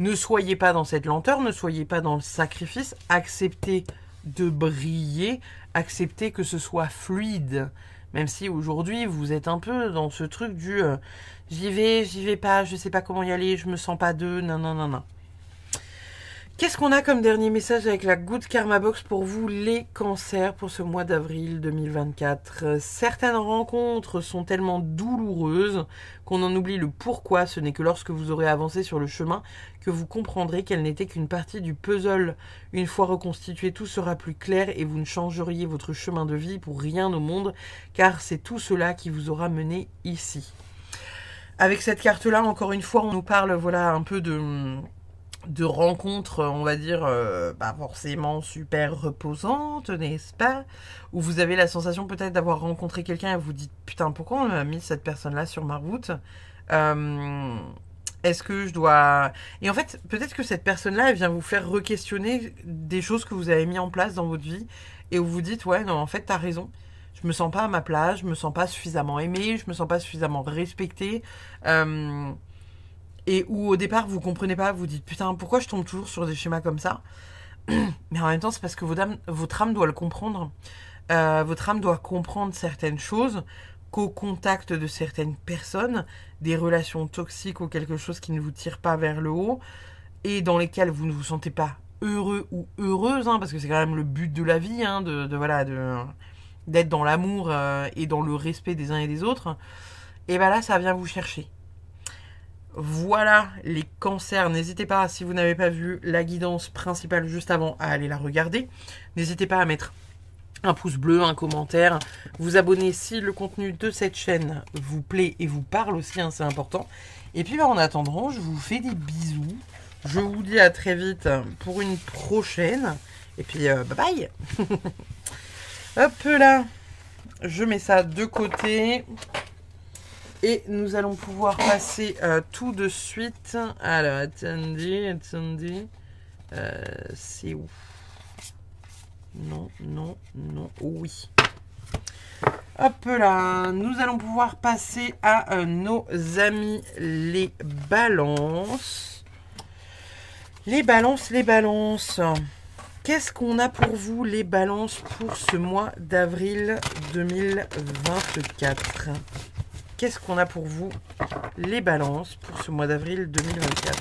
ne soyez pas dans cette lenteur, ne soyez pas dans le sacrifice, acceptez de briller, acceptez que ce soit fluide. Même si aujourd'hui, vous êtes un peu dans ce truc du j'y vais pas, je sais pas comment y aller, je me sens pas non. Qu'est-ce qu'on a comme dernier message avec la Good Karma Box pour vous, les cancers, pour ce mois d'avril 2024? Certaines rencontres sont tellement douloureuses qu'on en oublie le pourquoi. Ce n'est que lorsque vous aurez avancé sur le chemin que vous comprendrez qu'elle n'était qu'une partie du puzzle. Une fois reconstitué, tout sera plus clair et vous ne changeriez votre chemin de vie pour rien au monde, car c'est tout cela qui vous aura mené ici. Avec cette carte-là, encore une fois, on nous parle un peu de rencontres, on va dire, pas forcément super reposantes, n'est-ce pas? Où vous avez la sensation peut-être d'avoir rencontré quelqu'un et vous dites, putain, pourquoi on a mis cette personne-là sur ma route? Est-ce que je dois... Et en fait, peut-être que cette personne-là, elle vient vous faire re-questionner des choses que vous avez mis en place dans votre vie et où vous dites, ouais, non, en fait, t'as raison. Je me sens pas à ma place, je me sens pas suffisamment aimée, je me sens pas suffisamment respectée. Et où au départ vous comprenez pas, vous dites putain pourquoi je tombe toujours sur des schémas comme ça. Mais en même temps c'est parce que votre âme doit le comprendre. Votre âme doit comprendre certaines choses, qu'au contact de certaines personnes, des relations toxiques ou quelque chose qui ne vous tire pas vers le haut et dans lesquelles vous ne vous sentez pas heureux ou heureuse, parce que c'est quand même le but de la vie, d'être dans l'amour et dans le respect des uns et des autres. Et là ça vient vous chercher. Voilà les cancers, n'hésitez pas, si vous n'avez pas vu la guidance principale juste avant, à aller la regarder. N'hésitez pas à mettre un pouce bleu, un commentaire, vous abonner si le contenu de cette chaîne vous plaît et vous parle aussi, c'est important. Et puis en attendant, je vous fais des bisous. Je vous dis à très vite pour une prochaine. Et puis bye bye. Hop là, je mets ça de côté. Et nous allons pouvoir passer tout de suite. Alors, attendez. C'est où? Non. Oui. Hop là. Nous allons pouvoir passer à nos amis les balances. Les balances. Qu'est-ce qu'on a pour vous, les balances, pour ce mois d'avril 2024? Qu'est-ce qu'on a pour vous, les balances, pour ce mois d'avril 2024?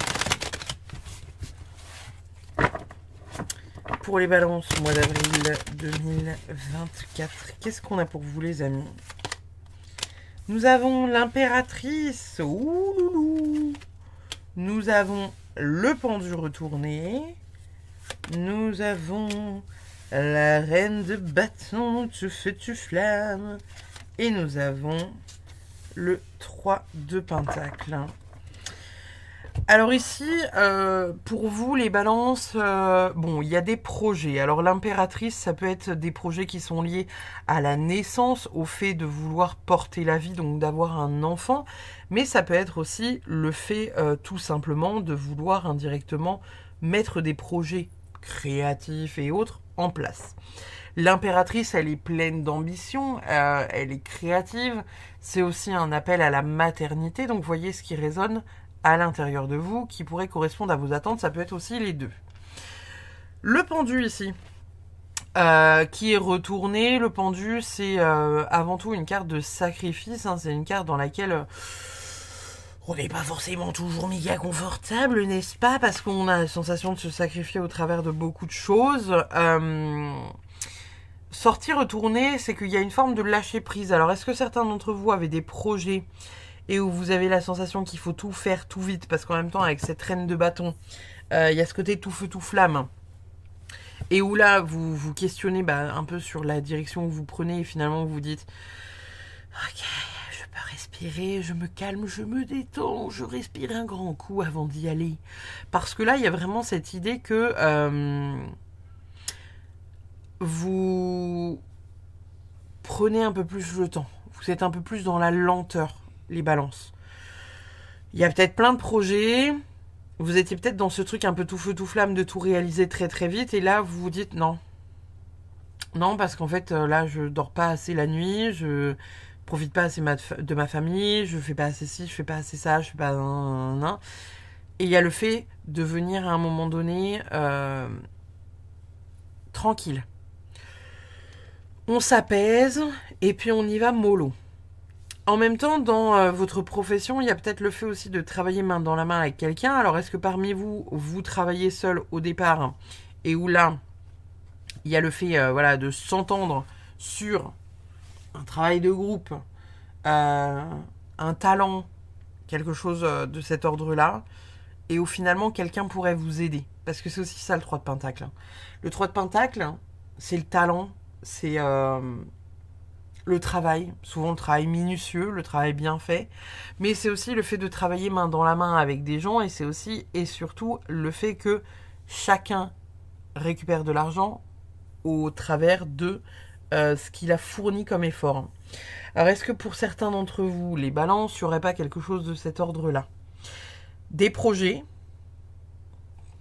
pour les balances, mois d'avril 2024. Qu'est-ce qu'on a pour vous, les amis? Nous avons l'impératrice. Ouloulou. Nous avons le pendu retourné. Nous avons la reine de bâton, tu fais tu flamme. Et nous avons le 3 de pentacle. Alors ici, pour vous, les balances, bon, il y a des projets. Alors l'impératrice, ça peut être des projets qui sont liés à la naissance, au fait de vouloir porter la vie, donc d'avoir un enfant. Mais ça peut être aussi le fait, tout simplement, de vouloir indirectement mettre des projets créatifs et autres en place. L'impératrice, elle est pleine d'ambition, elle est créative. C'est aussi un appel à la maternité, donc voyez ce qui résonne à l'intérieur de vous, qui pourrait correspondre à vos attentes. Ça peut être aussi les deux. Le pendu ici, qui est retourné. Le pendu, c'est avant tout une carte de sacrifice. Hein. C'est une carte dans laquelle on n'est pas forcément toujours méga confortable, n'est-ce pas? Parce qu'on a la sensation de se sacrifier au travers de beaucoup de choses. Sortir, retourner, c'est qu'il y a une forme de lâcher prise. Alors, est-ce que certains d'entre vous avaient des projets et où vous avez la sensation qu'il faut tout faire tout vite, parce qu'en même temps, avec cette reine de bâton, il y a ce côté tout feu, tout flamme, et où là, vous vous questionnez un peu sur la direction que vous prenez, et finalement, vous vous dites « Ok, je peux respirer, je me calme, je me détends, je respire un grand coup avant d'y aller. » Parce que là, il y a vraiment cette idée que vous prenez un peu plus le temps, vous êtes un peu plus dans la lenteur, les balances. Il y a peut-être plein de projets, vous étiez peut-être dans ce truc un peu tout feu tout flamme de tout réaliser très très vite, et là vous vous dites non. Non, parce qu'en fait là je dors pas assez la nuit, je profite pas assez de ma famille, je fais pas assez ci, je fais pas assez ça, je fais pas... Et il y a le fait de venir à un moment donné tranquille. On s'apaise et puis on y va mollo. En même temps, dans votre profession, il y a peut-être le fait aussi de travailler main dans la main avec quelqu'un. Alors, est-ce que parmi vous, vous travaillez seul au départ et où là, il y a le fait voilà, de s'entendre sur un travail de groupe, un talent, quelque chose de cet ordre-là, et où finalement, quelqu'un pourrait vous aider. Parce que c'est aussi ça le 3 de pentacle. Le 3 de pentacle, c'est le talent, c'est... le travail, souvent le travail minutieux, le travail bien fait, mais c'est aussi le fait de travailler main dans la main avec des gens, et c'est aussi et surtout le fait que chacun récupère de l'argent au travers de ce qu'il a fourni comme effort. Alors est-ce que pour certains d'entre vous, les balances, il n'y aurait pas quelque chose de cet ordre-là? Des projets,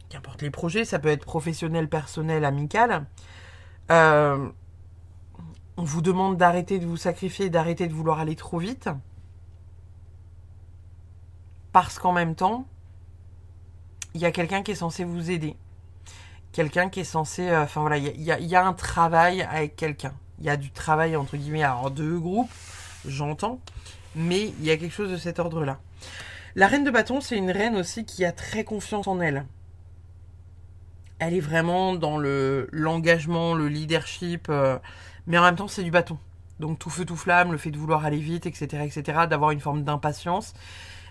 qu'importe les projets, ça peut être professionnel, personnel, amical, on vous demande d'arrêter de vous sacrifier, d'arrêter de vouloir aller trop vite. Parce qu'en même temps, il y a quelqu'un qui est censé vous aider. Quelqu'un qui est censé... Enfin voilà, il y a un travail avec quelqu'un. Il y a du travail, entre guillemets, alors de groupe, j'entends. Mais il y a quelque chose de cet ordre-là. La reine de bâton, c'est une reine aussi qui a très confiance en elle. Elle est vraiment dans l'engagement, le leadership... mais en même temps, c'est du bâton. Donc tout feu, tout flamme, le fait de vouloir aller vite, etc., etc., d'avoir une forme d'impatience.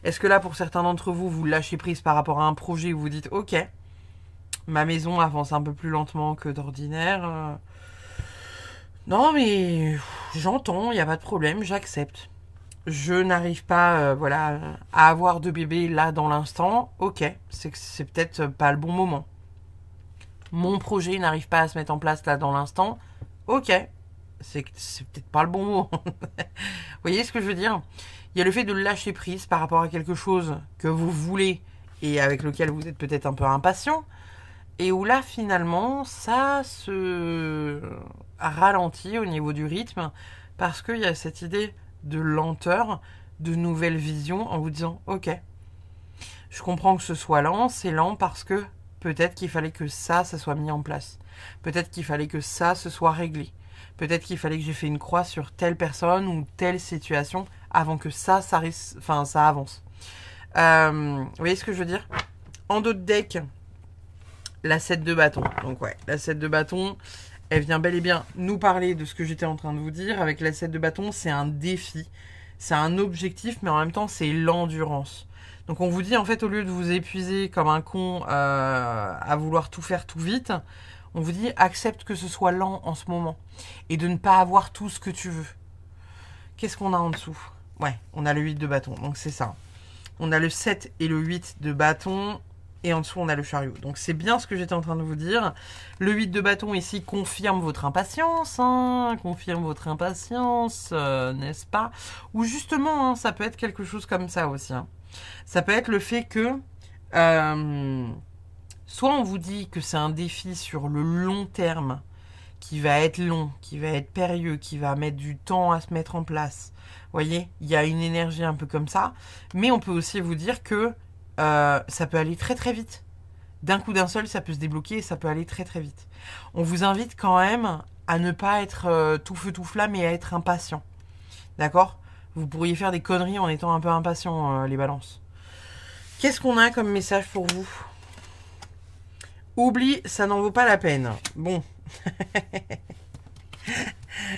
Est-ce que là, pour certains d'entre vous, vous lâchez prise par rapport à un projet où vous dites « Ok, ma maison avance un peu plus lentement que d'ordinaire. Non, mais j'entends, il n'y a pas de problème, j'accepte. Je n'arrive pas voilà, à avoir de bébé là dans l'instant. Ok, c'est peut-être pas le bon moment. Mon projet n'arrive pas à se mettre en place là dans l'instant. Ok. C'est peut-être pas le bon mot. Vous voyez ce que je veux dire? Il y a le fait de lâcher prise par rapport à quelque chose que vous voulez et avec lequel vous êtes peut-être un peu impatient, et où là, finalement, ça se ralentit au niveau du rythme parce qu'il y a cette idée de lenteur, de nouvelle vision en vous disant « Ok, je comprends que ce soit lent, c'est lent parce que peut-être qu'il fallait que ça soit mis en place. Peut-être qu'il fallait que ça se soit réglé. Peut-être qu'il fallait que j'ai fait une croix sur telle personne ou telle situation avant que ça avance. » Vous voyez ce que je veux dire? En d'autres decks, la 7 de bâton. Donc ouais, la 7 de bâton, elle vient bel et bien nous parler de ce que j'étais en train de vous dire. Avec la 7 de bâton, c'est un défi, c'est un objectif, mais en même temps, c'est l'endurance. Donc on vous dit, en fait, au lieu de vous épuiser comme un con à vouloir tout faire tout vite, on vous dit, accepte que ce soit lent en ce moment et de ne pas avoir tout ce que tu veux. Qu'est-ce qu'on a en dessous? Ouais, on a le 8 de bâton, donc c'est ça. On a le 7 et le 8 de bâton. Et en dessous, on a le chariot. Donc, c'est bien ce que j'étais en train de vous dire. Le 8 de bâton, ici, confirme votre impatience. Hein, confirme votre impatience, n'est-ce pas? Ou justement, hein, ça peut être quelque chose comme ça aussi. Hein. Ça peut être le fait que... soit on vous dit que c'est un défi sur le long terme, qui va être long, qui va être périlleux, qui va mettre du temps à se mettre en place. Vous voyez, il y a une énergie un peu comme ça. Mais on peut aussi vous dire que ça peut aller très très vite. D'un coup d'un seul, ça peut se débloquer et ça peut aller très très vite. On vous invite quand même à ne pas être tout feu tout flamme et à être impatient. D'accord? Vous pourriez faire des conneries en étant un peu impatient, les balances. Qu'est-ce qu'on a comme message pour vous? Oublie, ça n'en vaut pas la peine. Bon.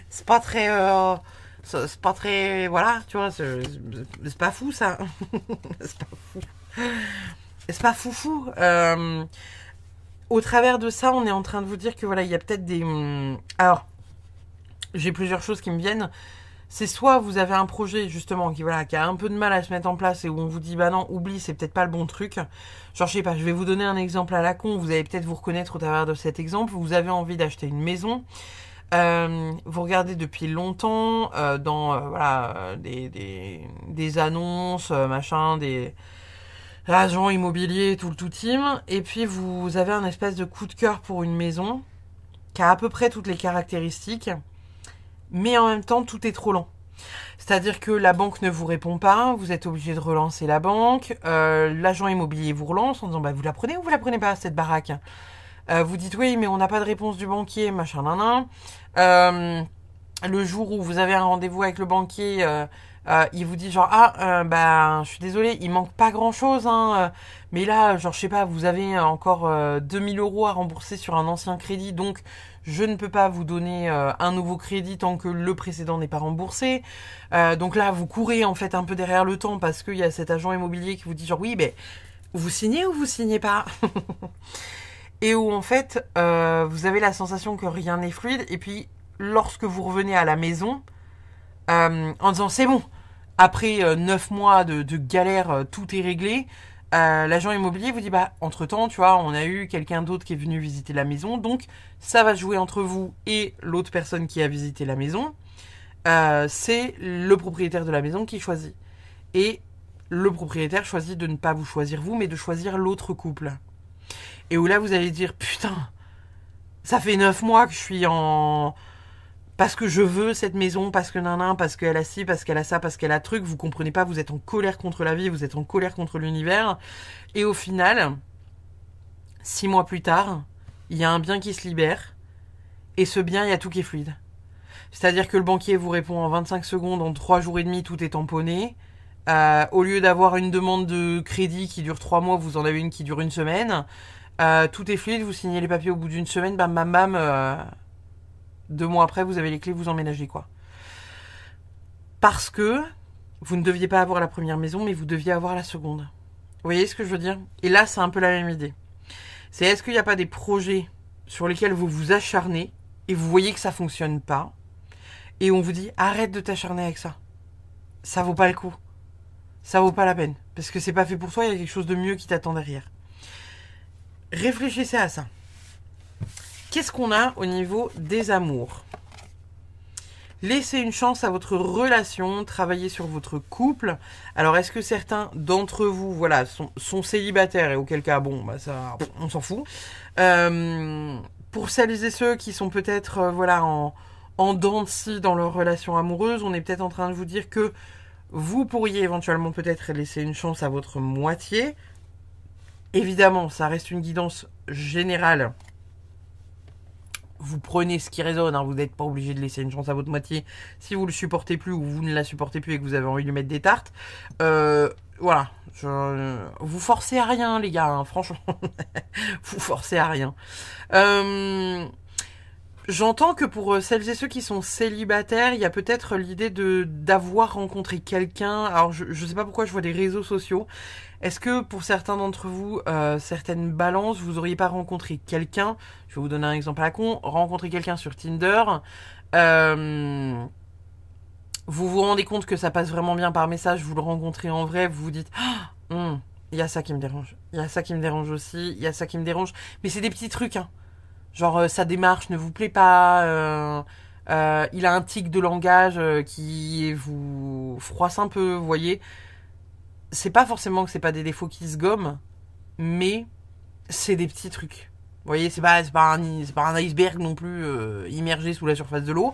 C'est pas très... c'est pas très... Voilà, tu vois, c'est pas fou, ça. C'est pas fou. C'est pas foufou. Au travers de ça, on est en train de vous dire que voilà, il y a peut-être des... Alors, j'ai plusieurs choses qui me viennent. C'est soit vous avez un projet justement qui voilà qui a un peu de mal à se mettre en place et où on vous dit bah non, oublie, c'est peut-être pas le bon truc. Genre je sais pas, je vais vous donner un exemple à la con, vous allez peut-être vous reconnaître au travers de cet exemple. Vous avez envie d'acheter une maison. Vous regardez depuis longtemps dans voilà des annonces, machin, des agents immobiliers, tout le tout team, et puis vous avez un espèce de coup de cœur pour une maison qui a à peu près toutes les caractéristiques, mais en même temps tout est trop lent. C'est-à-dire que la banque ne vous répond pas, vous êtes obligé de relancer la banque, l'agent immobilier vous relance en disant bah vous la prenez ou vous la prenez pas cette baraque. Vous dites oui mais on n'a pas de réponse du banquier, machin nan nan. Le jour où vous avez un rendez-vous avec le banquier, il vous dit genre bah je suis désolé, il manque pas grand chose hein, mais là genre je sais pas, vous avez encore 2000 € à rembourser sur un ancien crédit, donc je ne peux pas vous donner un nouveau crédit tant que le précédent n'est pas remboursé. Donc là vous courez en fait un peu derrière le temps parce qu'il y a cet agent immobilier qui vous dit genre oui mais vous signez ou vous signez pas. Et où en fait vous avez la sensation que rien n'est fluide, et puis lorsque vous revenez à la maison en disant c'est bon, après 9 mois de galère, tout est réglé, l'agent immobilier vous dit bah entre temps tu vois on a eu quelqu'un d'autre qui est venu visiter la maison, donc ça va jouer entre vous et l'autre personne qui a visité la maison. C'est le propriétaire de la maison qui choisit, et le propriétaire choisit de ne pas vous choisir vous mais de choisir l'autre couple. Et où là vous allez dire putain, ça fait 9 mois que je suis en... Parce que je veux cette maison, parce que nanan, parce qu'elle a ci, parce qu'elle a ça, parce qu'elle a truc. Vous comprenez pas, vous êtes en colère contre la vie, vous êtes en colère contre l'univers. Et au final, 6 mois plus tard, il y a un bien qui se libère. Et ce bien, il y a tout qui est fluide. C'est-à-dire que le banquier vous répond en 25 secondes, en 3 jours et demi, tout est tamponné. Au lieu d'avoir une demande de crédit qui dure 3 mois, vous en avez une qui dure une semaine. Tout est fluide, vous signez les papiers au bout d'une semaine, bam bam bam, 2 mois après vous avez les clés, vous emménagez quoi. Parce que vous ne deviez pas avoir la première maison, mais vous deviez avoir la seconde. Vous voyez ce que je veux dire? Et là c'est un peu la même idée. C'est est-ce qu'il n'y a pas des projets sur lesquels vous vous acharnez et vous voyez que ça fonctionne pas, et on vous dit arrête de t'acharner avec ça, ça vaut pas le coup, ça vaut pas la peine, parce que c'est pas fait pour toi, il y a quelque chose de mieux qui t'attend derrière. Réfléchissez à ça. Qu'est-ce qu'on a au niveau des amours? Laissez une chance à votre relation, travaillez sur votre couple. Alors, est-ce que certains d'entre vous, voilà, sont célibataires, et auquel cas, bon, bah ça, on s'en fout. Pour celles et ceux qui sont peut-être, voilà, en dents de scie dans leur relation amoureuse, on est peut-être en train de vous dire que vous pourriez éventuellement peut-être laisser une chance à votre moitié. Évidemment, ça reste une guidance générale. Vous prenez ce qui résonne, hein, vous n'êtes pas obligé de laisser une chance à votre moitié si vous ne le supportez plus ou vous ne la supportez plus et que vous avez envie de lui mettre des tartes. voilà. Vous forcez à rien, les gars, hein, franchement. Vous forcez à rien. J'entends que pour celles et ceux qui sont célibataires, il y a peut-être l'idée d'avoir rencontré quelqu'un. Alors, je sais pas pourquoi je vois des réseaux sociaux. Est-ce que pour certains d'entre vous, certaines balances, vous auriez pas rencontré quelqu'un? Je vais vous donner un exemple à la con. Rencontrer quelqu'un sur Tinder. Vous vous rendez compte que ça passe vraiment bien par message. Vous le rencontrez en vrai. Vous vous dites, il y a ça qui me dérange. Il y a ça qui me dérange aussi. Il y a ça qui me dérange. Mais c'est des petits trucs, hein. Genre, sa démarche ne vous plaît pas, il a un tic de langage qui vous froisse un peu, vous voyez. C'est pas forcément que c'est pas des défauts qui se gomment, mais c'est des petits trucs. Vous voyez, c'est pas un iceberg non plus immergé sous la surface de l'eau.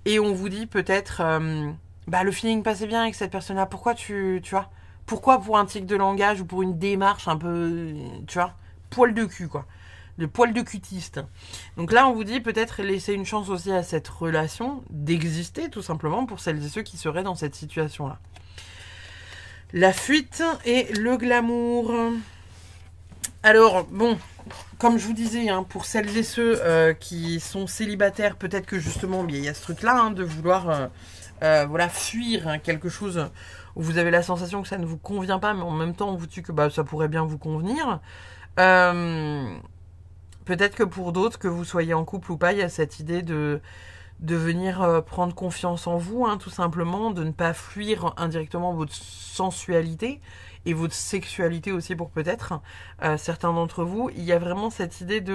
Et on vous dit peut-être, le feeling passait bien avec cette personne-là. Pourquoi tu vois, pourquoi pour un tic de langage ou pour une démarche un peu, tu vois, poil de cul, quoi. Le poil de cutiste. Donc là, on vous dit peut-être laisser une chance aussi à cette relation d'exister, tout simplement, pour celles et ceux qui seraient dans cette situation-là. La fuite et le glamour. Alors, bon, comme je vous disais, hein, pour celles et ceux qui sont célibataires, peut-être que justement, il y a ce truc-là, hein, de vouloir fuir hein, quelque chose où vous avez la sensation que ça ne vous convient pas, mais en même temps, on vous dit que ça pourrait bien vous convenir. Peut-être que pour d'autres, que vous soyez en couple ou pas, il y a cette idée de venir prendre confiance en vous, hein, tout simplement, de ne pas fuir indirectement votre sensualité et votre sexualité aussi pour peut-être certains d'entre vous. Il y a vraiment cette idée de...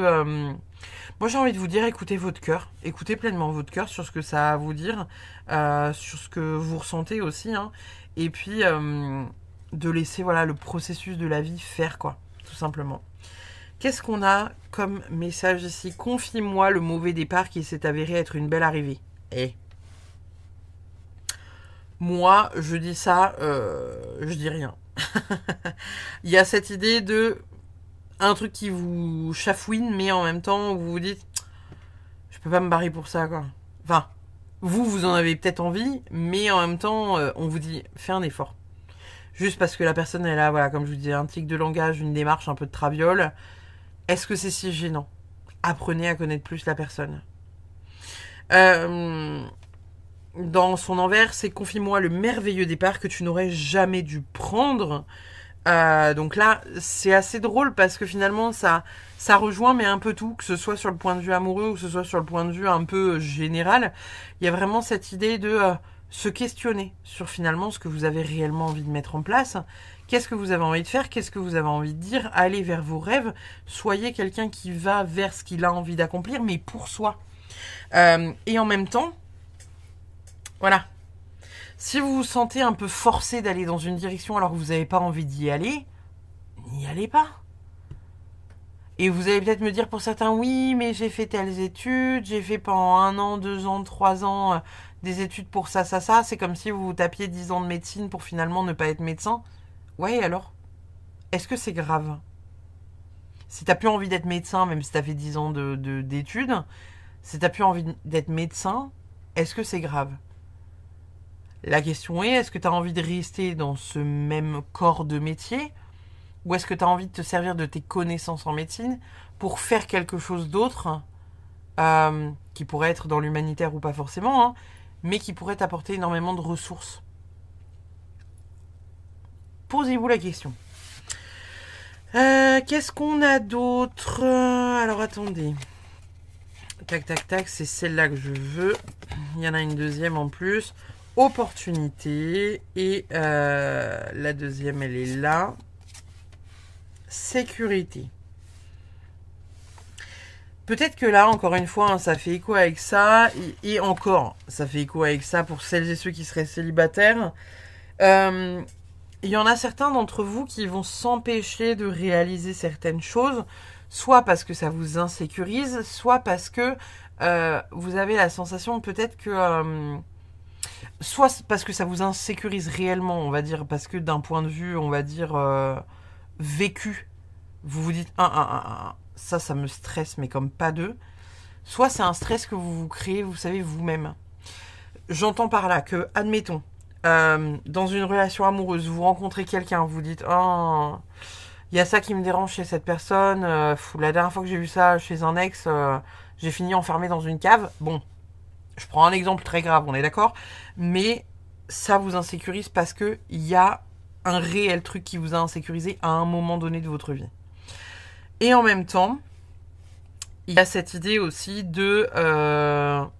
Moi j'ai envie de vous dire, écoutez votre cœur, écoutez pleinement votre cœur sur ce que ça a à vous dire, sur ce que vous ressentez aussi, hein, et puis de laisser le processus de la vie faire, quoi, tout simplement. Qu'est-ce qu'on a comme message ici? Confie-moi le mauvais départ qui s'est avéré être une belle arrivée. Moi, je dis ça, je dis rien. Il y a cette idée de un truc qui vous chafouine, mais en même temps, vous vous dites, je peux pas me barrer pour ça, quoi. Enfin, vous en avez peut-être envie, mais en même temps, on vous dit, fais un effort. Juste parce que la personne, elle a, comme je vous dis, un tic de langage, une démarche un peu de traviole. Est-ce que c'est si gênant? Apprenez à connaître plus la personne. Dans son envers, c'est confie-moi le merveilleux départ que tu n'aurais jamais dû prendre. Donc là, c'est assez drôle parce que finalement, ça rejoint mais un peu tout, que ce soit sur le point de vue amoureux ou que ce soit sur le point de vue un peu général. Il y a vraiment cette idée de se questionner sur finalement ce que vous avez réellement envie de mettre en place. Qu'est-ce que vous avez envie de faire? Qu'est-ce que vous avez envie de dire? Allez vers vos rêves. Soyez quelqu'un qui va vers ce qu'il a envie d'accomplir, mais pour soi. Et en même temps, voilà. Si vous vous sentez un peu forcé d'aller dans une direction alors que vous n'avez pas envie d'y aller, n'y allez pas. Et vous allez peut-être me dire pour certains, oui, mais j'ai fait telles études, j'ai fait pendant 1 an, 2 ans, 3 ans des études pour ça. C'est comme si vous tapiez 10 ans de médecine pour finalement ne pas être médecin. Ouais, alors, est-ce que c'est grave? Si t'as plus envie d'être médecin, même si t'as fait 10 ans d'études, si t'as plus envie d'être médecin, est-ce que c'est grave? La question est que t'as envie de rester dans ce même corps de métier? Ou est-ce que t'as envie de te servir de tes connaissances en médecine pour faire quelque chose d'autre qui pourrait être dans l'humanitaire ou pas forcément, hein, mais qui pourrait t'apporter énormément de ressources? Posez-vous la question. Qu'est-ce qu'on a d'autre? Alors attendez. Tac, tac, tac, c'est celle-là que je veux. Il y en a une deuxième en plus. Opportunité. Et la deuxième, elle est là. Sécurité. Peut-être que là, encore une fois, hein, ça fait écho avec ça. Et encore, ça fait écho avec ça pour celles et ceux qui seraient célibataires. Il y en a certains d'entre vous qui vont s'empêcher de réaliser certaines choses, soit parce que ça vous insécurise, soit parce que vous avez la sensation peut-être que... soit parce que ça vous insécurise réellement, on va dire, parce que d'un point de vue, on va dire, vécu, vous vous dites, ça me stresse, mais comme pas deux. Soit c'est un stress que vous vous créez, vous savez, vous-même. J'entends par là que, admettons, Dans une relation amoureuse, vous rencontrez quelqu'un, vous dites oh, il y a ça qui me dérange chez cette personne, la dernière fois que j'ai vu ça chez un ex, j'ai fini enfermé dans une cave. Bon, je prends un exemple très grave, on est d'accord, mais ça vous insécurise parce que il y a un réel truc qui vous a insécurisé à un moment donné de votre vie. Et en même temps, il y a cette idée aussi de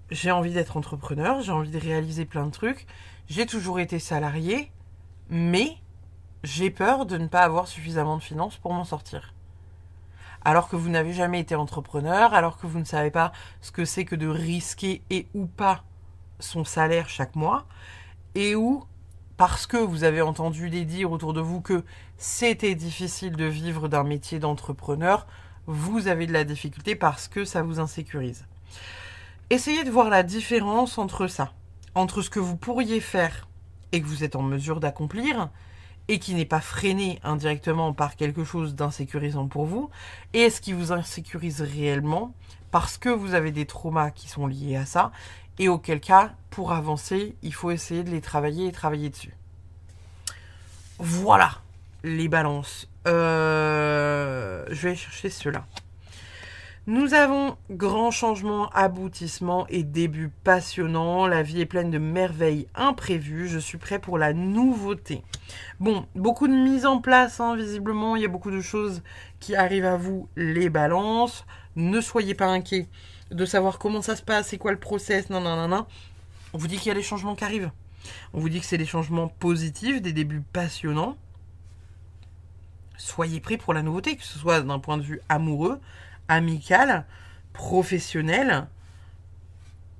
j'ai envie d'être entrepreneur, j'ai envie de réaliser plein de trucs, j'ai toujours été salarié, mais j'ai peur de ne pas avoir suffisamment de finances pour m'en sortir. Alors que vous n'avez jamais été entrepreneur, alors que vous ne savez pas ce que c'est que de risquer et ou pas son salaire chaque mois, et où, parce que vous avez entendu des dires autour de vous que c'était difficile de vivre d'un métier d'entrepreneur, vous avez de la difficulté parce que ça vous insécurise. Essayez de voir la différence entre ça, entre ce que vous pourriez faire et que vous êtes en mesure d'accomplir, et qui n'est pas freiné indirectement par quelque chose d'insécurisant pour vous, et ce qui vous insécurise réellement parce que vous avez des traumas qui sont liés à ça, et auquel cas, pour avancer, il faut essayer de les travailler et travailler dessus. Voilà les balances. Je vais chercher ceux-là. Nous avons grand changement, aboutissement et début passionnant. La vie est pleine de merveilles imprévues. Je suis prêt pour la nouveauté. Bon, beaucoup de mise en place, hein, visiblement. Il y a beaucoup de choses qui arrivent à vous, les balances. Ne soyez pas inquiets de savoir comment ça se passe, c'est quoi le process, non. On vous dit qu'il y a des changements qui arrivent. On vous dit que c'est des changements positifs, des débuts passionnants. Soyez prêts pour la nouveauté, que ce soit d'un point de vue amoureux, amical, professionnel.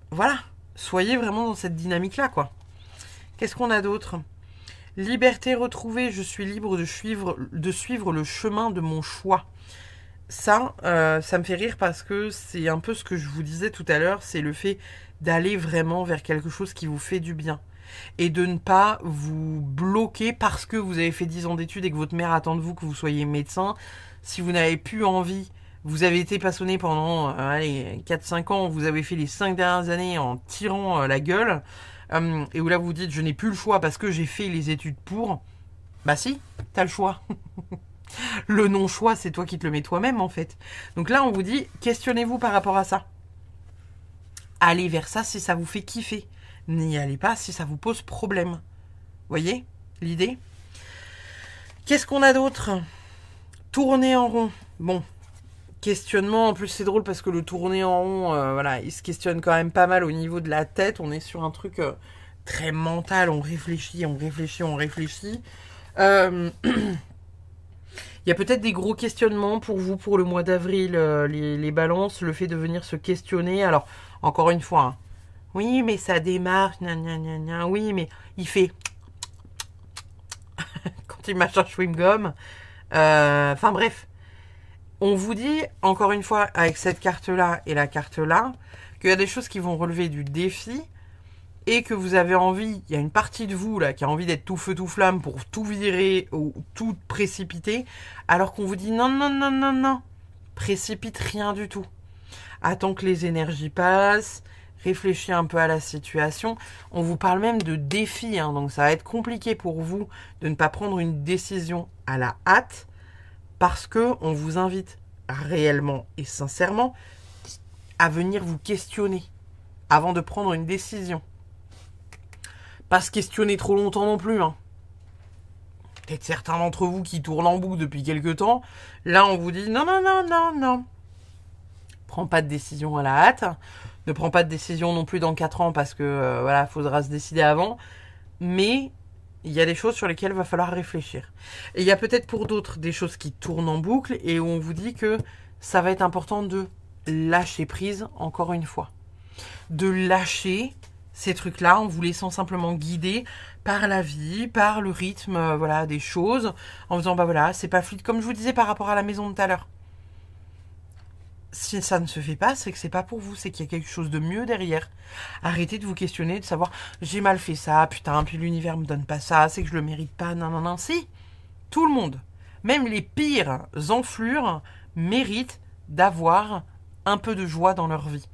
Voilà, soyez vraiment dans cette dynamique-là, quoi. Qu'est-ce qu'on a d'autre ? Liberté retrouvée, je suis libre de suivre le chemin de mon choix. Ça me fait rire parce que c'est un peu ce que je vous disais tout à l'heure, c'est le fait d'aller vraiment vers quelque chose qui vous fait du bien. Et de ne pas vous bloquer parce que vous avez fait 10 ans d'études et que votre mère attend de vous que vous soyez médecin. Si vous n'avez plus envie, vous avez été passionné pendant 4-5 ans, vous avez fait les 5 dernières années en tirant la gueule, et où là vous dites je n'ai plus le choix parce que j'ai fait les études pour, bah si, t'as le choix. Le non-choix, c'est toi qui te le mets toi-même, en fait. Donc là, on vous dit, questionnez-vous par rapport à ça. Allez vers ça si ça vous fait kiffer. N'y allez pas si ça vous pose problème. Voyez l'idée ? Qu'est-ce qu'on a d'autre ? Tourner en rond. Bon, questionnement. En plus, c'est drôle parce que le tourner en rond, voilà, il se questionne quand même pas mal au niveau de la tête. On est sur un truc très mental. On réfléchit. Il y a peut-être des gros questionnements pour vous pour le mois d'avril, les balances, le fait de venir se questionner. Alors, encore une fois, hein, oui, mais ça démarre, oui, mais il fait quand il mâche un chewing-gum. Enfin bref, on vous dit, encore une fois, avec cette carte-là et la carte-là, qu'il y a des choses qui vont relever du défi, et que vous avez envie, il y a une partie de vous là qui a envie d'être tout feu tout flamme pour tout virer ou tout précipiter, alors qu'on vous dit non, précipite rien du tout. Attends que les énergies passent, réfléchis un peu à la situation. On vous parle même de défi, hein, donc ça va être compliqué pour vous de ne pas prendre une décision à la hâte, parce que on vous invite réellement et sincèrement à venir vous questionner avant de prendre une décision. Pas se questionner trop longtemps non plus, hein. Peut-être certains d'entre vous qui tournent en boucle depuis quelques temps. Là, on vous dit non. Prends pas de décision à la hâte. Ne prends pas de décision non plus dans 4 ans parce que, voilà, faudra se décider avant. Mais il y a des choses sur lesquelles il va falloir réfléchir. Et il y a peut-être pour d'autres des choses qui tournent en boucle et où on vous dit que ça va être important de lâcher prise, encore une fois. De lâcher ces trucs-là en vous laissant simplement guider par la vie, par le rythme, voilà, des choses, en faisant, bah voilà, c'est pas fluide, comme je vous disais par rapport à la maison de tout à l'heure. Si ça ne se fait pas, c'est que c'est pas pour vous, c'est qu'il y a quelque chose de mieux derrière. Arrêtez de vous questionner, de savoir, j'ai mal fait ça, putain, puis l'univers me donne pas ça, c'est que je le mérite pas, non, si. Tout le monde, même les pires enflures, méritent d'avoir un peu de joie dans leur vie.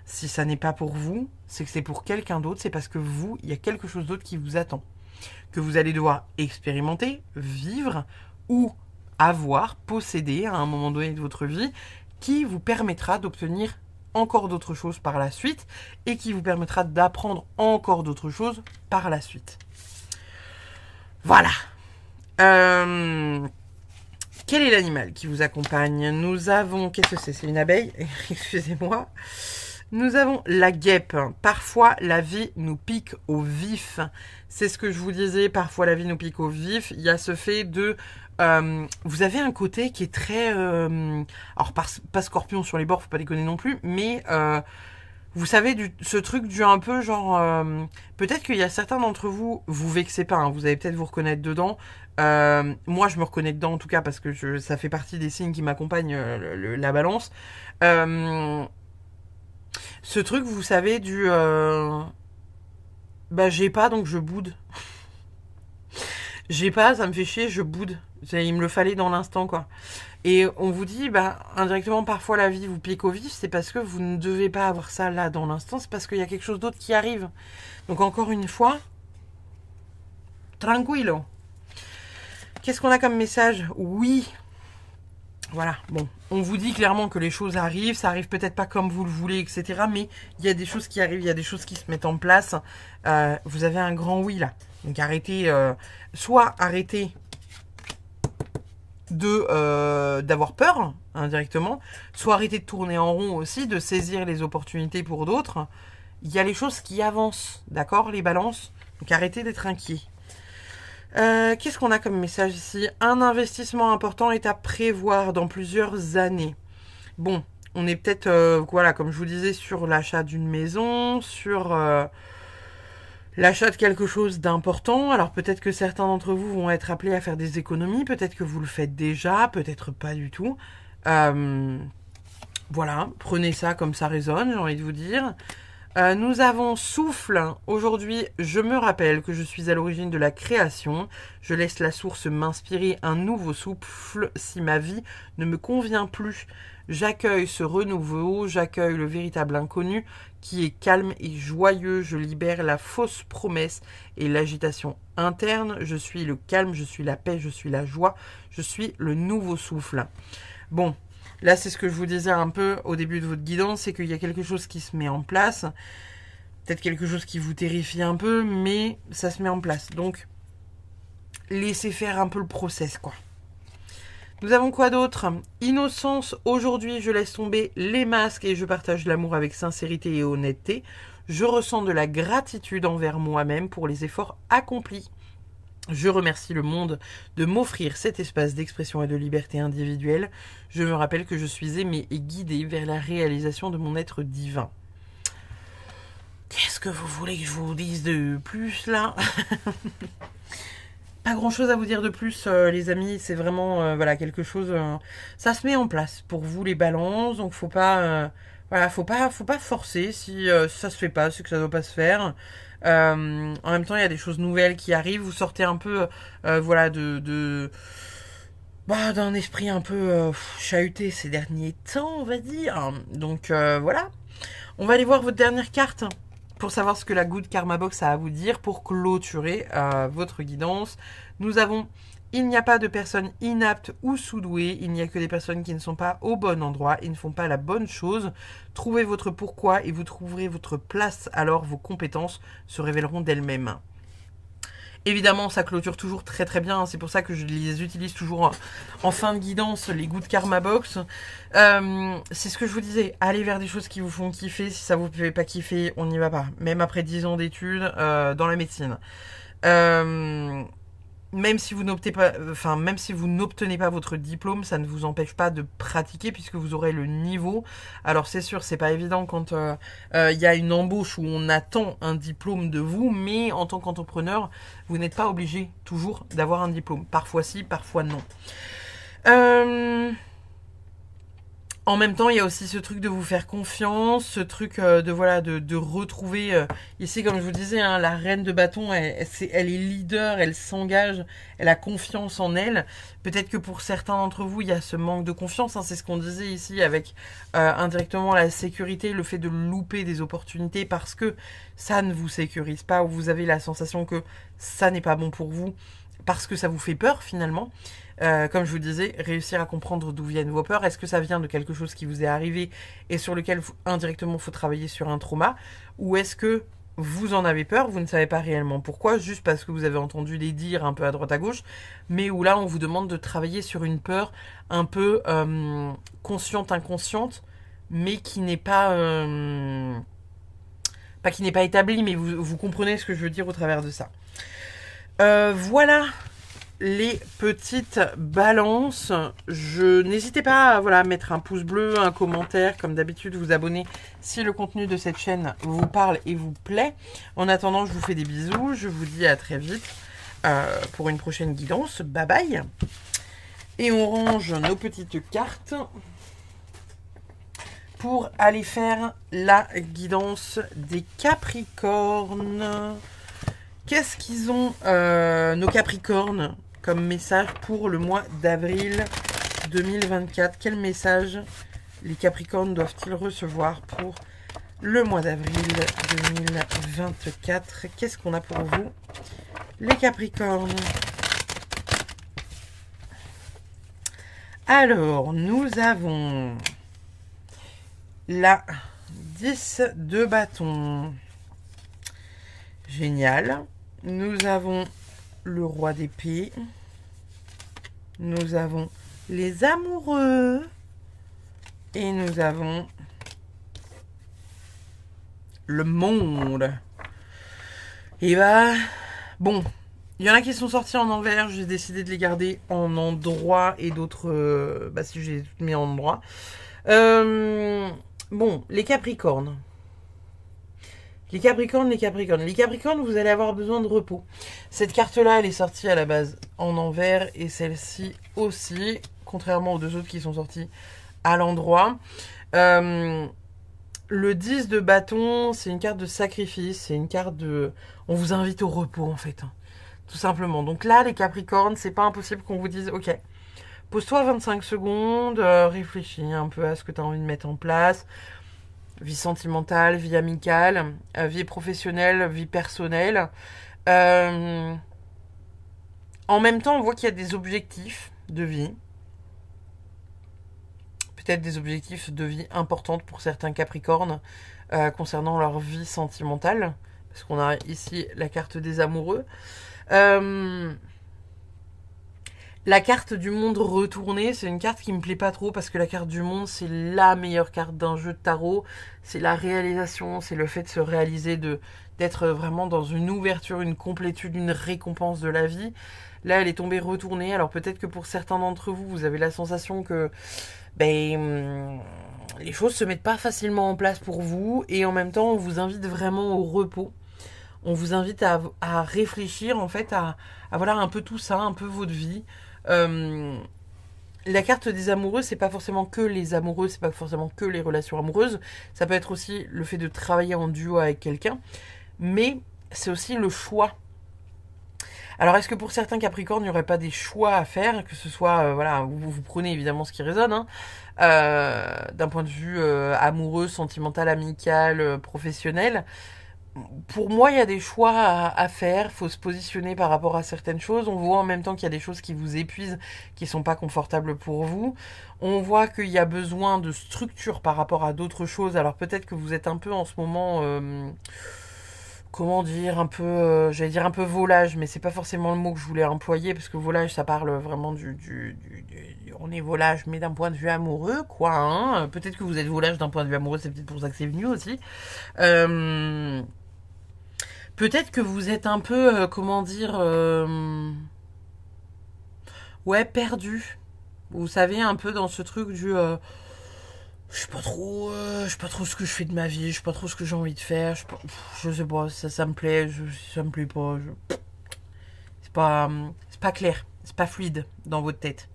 Si ça n'est pas pour vous, c'est que c'est pour quelqu'un d'autre, c'est parce que vous, il y a quelque chose d'autre qui vous attend. Que vous allez devoir expérimenter, vivre ou avoir, posséder à un moment donné de votre vie, qui vous permettra d'obtenir encore d'autres choses par la suite et qui vous permettra d'apprendre encore d'autres choses par la suite. Voilà. Quel est l'animal qui vous accompagne? Nous avons... Qu'est-ce que c'est? C'est une abeille. Excusez-moi. Nous avons la guêpe. Parfois, la vie nous pique au vif. C'est ce que je vous disais. Parfois, la vie nous pique au vif. Il y a ce fait de... vous avez un côté qui est très... alors, pas scorpion sur les bords, faut pas déconner non plus. Mais... vous savez, ce truc du un peu genre... peut-être qu'il y a certains d'entre vous, vous vexez pas, hein, vous allez peut-être vous reconnaître dedans. Moi, je me reconnais dedans en tout cas parce que ça fait partie des signes qui m'accompagnent, la balance. Ce truc, vous savez, du... bah, j'ai pas, donc je boude. J'ai pas, ça me fait chier, je boude. Il me le fallait dans l'instant, quoi. Et on vous dit, bah, indirectement, parfois la vie vous pique au vif, c'est parce que vous ne devez pas avoir ça là dans l'instant, c'est parce qu'il y a quelque chose d'autre qui arrive. Donc encore une fois, tranquillo. Qu'est-ce qu'on a comme message? Oui. Voilà, bon, on vous dit clairement que les choses arrivent, ça arrive peut-être pas comme vous le voulez, etc. Mais il y a des choses qui arrivent, il y a des choses qui se mettent en place. Vous avez un grand oui là. Donc arrêtez, soit arrêtez d'avoir peur indirectement, soit arrêtez de tourner en rond aussi, de saisir les opportunités pour d'autres. Il y a les choses qui avancent, d'accord, les balances. Donc arrêtez d'être inquiet. Qu'est-ce qu'on a comme message ici? Un investissement important est à prévoir dans plusieurs années. Bon, on est peut-être, voilà, comme je vous disais, sur l'achat d'une maison, sur l'achat de quelque chose d'important. Alors peut-être que certains d'entre vous vont être appelés à faire des économies, peut-être que vous le faites déjà, peut-être pas du tout. Voilà, prenez ça comme ça résonne, j'ai envie de vous dire. Nous avons souffle. Aujourd'hui, je me rappelle que je suis à l'origine de la création. Je laisse la source m'inspirer un nouveau souffle si ma vie ne me convient plus. J'accueille ce renouveau, j'accueille le véritable inconnu qui est calme et joyeux. Je libère la fausse promesse et l'agitation interne. Je suis le calme, je suis la paix, je suis la joie. Je suis le nouveau souffle. Bon. Là, c'est ce que je vous disais un peu au début de votre guidance, c'est qu'il y a quelque chose qui se met en place. Peut-être quelque chose qui vous terrifie un peu, mais ça se met en place. Donc, laissez faire un peu le process, quoi. Nous avons quoi d'autre? Innocence. Aujourd'hui, je laisse tomber les masques et je partage l'amour avec sincérité et honnêteté. Je ressens de la gratitude envers moi-même pour les efforts accomplis. Je remercie le monde de m'offrir cet espace d'expression et de liberté individuelle. Je me rappelle que je suis aimée et guidée vers la réalisation de mon être divin. Qu'est-ce que vous voulez que je vous dise de plus, là? Pas grand-chose à vous dire de plus, les amis. C'est vraiment, voilà, quelque chose... ça se met en place pour vous, les balances. Donc, faut pas... voilà, faut pas forcer. Si ça se fait pas, c'est que ça doit pas se faire. En même temps, il y a des choses nouvelles qui arrivent. Vous sortez un peu, voilà, d'un esprit un peu chahuté ces derniers temps, on va dire. Donc voilà. On va aller voir votre dernière carte pour savoir ce que la Good Karma Box a à vous dire pour clôturer votre guidance. Nous avons: il n'y a pas de personnes inaptes ou sous-douées, il n'y a que des personnes qui ne sont pas au bon endroit et ne font pas la bonne chose. Trouvez votre pourquoi et vous trouverez votre place, alors vos compétences se révéleront d'elles-mêmes. Évidemment, ça clôture toujours très très bien, c'est pour ça que je les utilise toujours en fin de guidance, les Good Karma Box. C'est ce que je vous disais, allez vers des choses qui vous font kiffer. Si ça vous fait pas kiffer, on n'y va pas. Même après 10 ans d'études dans la médecine. Même si vous n'obtenez pas, même si vous n'obtenez pas votre diplôme, ça ne vous empêche pas de pratiquer puisque vous aurez le niveau. Alors c'est sûr, c'est pas évident quand il y a une embauche où on attend un diplôme de vous, mais en tant qu'entrepreneur, vous n'êtes pas obligé toujours d'avoir un diplôme. Parfois si, parfois non. En même temps, il y a aussi ce truc de vous faire confiance, ce truc de voilà de retrouver ici, comme je vous disais, hein, la reine de bâton, elle est leader, elle s'engage, elle a confiance en elle. Peut-être que pour certains d'entre vous, il y a ce manque de confiance. Hein, c'est ce qu'on disait ici avec indirectement la sécurité, le fait de louper des opportunités parce que ça ne vous sécurise pas ou vous avez la sensation que ça n'est pas bon pour vous parce que ça vous fait peur finalement. Comme je vous disais, réussir à comprendre d'où viennent vos peurs. Est-ce que ça vient de quelque chose qui vous est arrivé et sur lequel indirectement il faut travailler sur un trauma? Ou est-ce que vous en avez peur, vous ne savez pas réellement pourquoi, juste parce que vous avez entendu les dire un peu à droite à gauche, mais où là on vous demande de travailler sur une peur un peu consciente, inconsciente, mais qui n'est pas... pas qui n'est pas établie, mais vous comprenez ce que je veux dire au travers de ça. Voilà les petites balances. N'hésitez pas à voilà, mettre un pouce bleu, un commentaire, comme d'habitude, vous abonner si le contenu de cette chaîne vous parle et vous plaît. En attendant, je vous fais des bisous. Je vous dis à très vite pour une prochaine guidance. Bye bye. Et on range nos petites cartes pour aller faire la guidance des Capricornes. Qu'est-ce qu'ils ont, nos Capricornes, comme message pour le mois d'avril 2024? Quel message les Capricornes doivent-ils recevoir pour le mois d'avril 2024? Qu'est-ce qu'on a pour vous, les Capricornes? Alors, nous avons la 10 de bâton. Génial. Nous avons le roi d'épée. Nous avons les amoureux. Et nous avons le monde. Et bah, bon, il y en a qui sont sortis en envers. J'ai décidé de les garder en endroit et d'autres, bah si j'ai mis en endroit. Bon, les Capricornes. Les Capricornes, vous allez avoir besoin de repos. Cette carte-là, elle est sortie à la base en envers et celle-ci aussi, contrairement aux deux autres qui sont sortis à l'endroit. Le 10 de bâton, c'est une carte de sacrifice, c'est une carte de... On vous invite au repos en fait, hein, tout simplement. Donc là, les Capricornes, c'est pas impossible qu'on vous dise, ok, pose-toi 25 secondes, réfléchis un peu à ce que tu as envie de mettre en place. Vie sentimentale, vie amicale, vie professionnelle, vie personnelle. En même temps, on voit qu'il y a des objectifs de vie. Peut-être des objectifs de vie importants pour certains Capricornes concernant leur vie sentimentale. Parce qu'on a ici la carte des amoureux. La carte du monde retourné, c'est une carte qui me plaît pas trop parce que la carte du monde, c'est la meilleure carte d'un jeu de tarot. C'est la réalisation, c'est le fait de se réaliser, d'être vraiment dans une ouverture, une complétude, une récompense de la vie. Là, elle est tombée retournée. Alors peut-être que pour certains d'entre vous, vous avez la sensation que les choses se mettent pas facilement en place pour vous. Et en même temps, on vous invite vraiment au repos. On vous invite à réfléchir en fait à voilà un peu tout ça, un peu votre vie. La carte des amoureux, c'est pas forcément que les amoureux, c'est pas forcément que les relations amoureuses. Ça peut être aussi le fait de travailler en duo avec quelqu'un, mais c'est aussi le choix. Alors, est-ce que pour certains Capricornes, il n'y aurait pas des choix à faire, que ce soit, voilà, vous prenez évidemment ce qui résonne, hein, d'un point de vue amoureux, sentimental, amical, professionnel. Pour moi, il y a des choix à faire. Il faut se positionner par rapport à certaines choses. On voit en même temps qu'il y a des choses qui vous épuisent, qui ne sont pas confortables pour vous. On voit qu'il y a besoin de structure par rapport à d'autres choses. Alors peut-être que vous êtes un peu en ce moment... comment dire, un peu, j'allais dire un peu volage, mais c'est pas forcément le mot que je voulais employer, parce que volage, ça parle vraiment on est volage, mais d'un point de vue amoureux, quoi, hein. Peut-être que vous êtes volage d'un point de vue amoureux, c'est peut-être pour ça que c'est venu aussi. Peut-être que vous êtes un peu, comment dire, ouais, perdu. Vous savez, un peu dans ce truc du... je sais pas trop ce que je fais de ma vie, je sais pas trop ce que j'ai envie de faire, je sais pas, ça me plaît, ça me plaît pas, c'est pas clair, c'est pas fluide dans votre tête.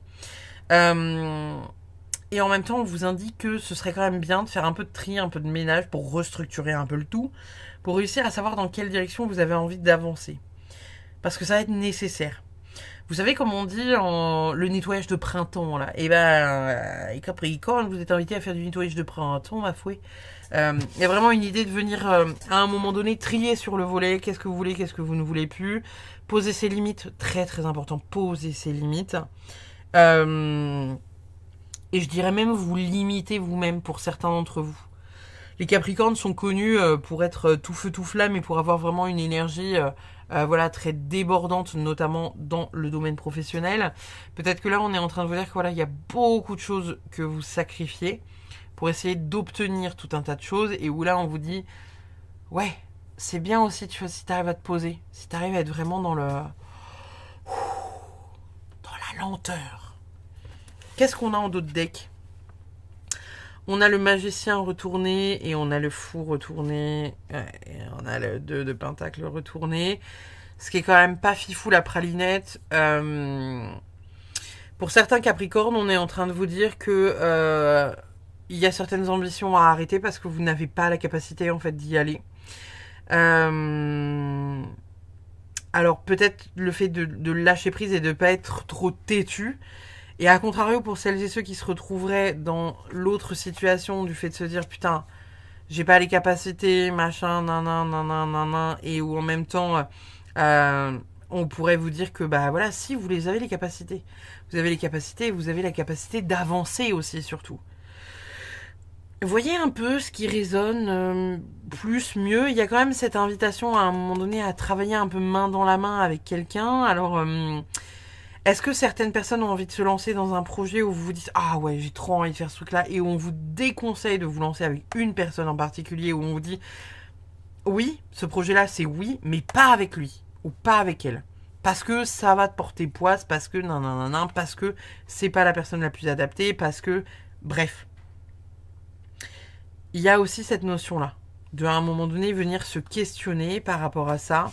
Et en même temps, on vous indique que ce serait quand même bien de faire un peu de tri, un peu de ménage pour restructurer un peu le tout, pour réussir à savoir dans quelle direction vous avez envie d'avancer. Parce que ça va être nécessaire. Vous savez comme on dit le nettoyage de printemps là. Et et Capricorne, vous êtes invité à faire du nettoyage de printemps, ma fouet. Il y a vraiment une idée de venir à un moment donné trier sur le volet. Qu'est-ce que vous voulez, qu'est-ce que vous ne voulez plus. Poser ses limites, très très important. Poser ses limites. Et je dirais même vous limiter vous-même pour certains d'entre vous. Les Capricornes sont connus pour être tout feu tout flamme et pour avoir vraiment une énergie voilà, très débordante, notamment dans le domaine professionnel. Peut-être que là, on est en train de vous dire que voilà, il y a beaucoup de choses que vous sacrifiez pour essayer d'obtenir tout un tas de choses et où là, on vous dit ouais, c'est bien aussi, tu vois, si tu arrives à te poser, si tu arrives à être vraiment dans la lenteur. Qu'est-ce qu'on a en dos de deck? On a le magicien retourné et on a le fou retourné. Et on a le 2 de pentacle retourné. Ce qui est quand même pas fifou la pralinette. Pour certains Capricornes, on est en train de vous dire que il y a certaines ambitions à arrêter parce que vous n'avez pas la capacité en fait d'y aller. Alors peut-être le fait de lâcher prise et de ne pas être trop têtu. Et à contrario, pour celles et ceux qui se retrouveraient dans l'autre situation du fait de se dire putain, j'ai pas les capacités, machin, nan, et où en même temps, on pourrait vous dire que bah voilà, si vous les avez les capacités, vous avez les capacités, vous avez la capacité d'avancer aussi surtout. Voyez un peu ce qui résonne plus, mieux. Il y a quand même cette invitation à un moment donné à travailler un peu main dans la main avec quelqu'un. Alors est-ce que certaines personnes ont envie de se lancer dans un projet où vous vous dites « Ah ouais, j'ai trop envie de faire ce truc-là » et où on vous déconseille de vous lancer avec une personne en particulier, où on vous dit « Oui, ce projet-là, c'est oui, mais pas avec lui ou pas avec elle. Parce que ça va te porter poisse, parce que non, parce que c'est pas la personne la plus adaptée, parce que... Bref. » Il y a aussi cette notion-là, de à un moment donné venir se questionner par rapport à ça.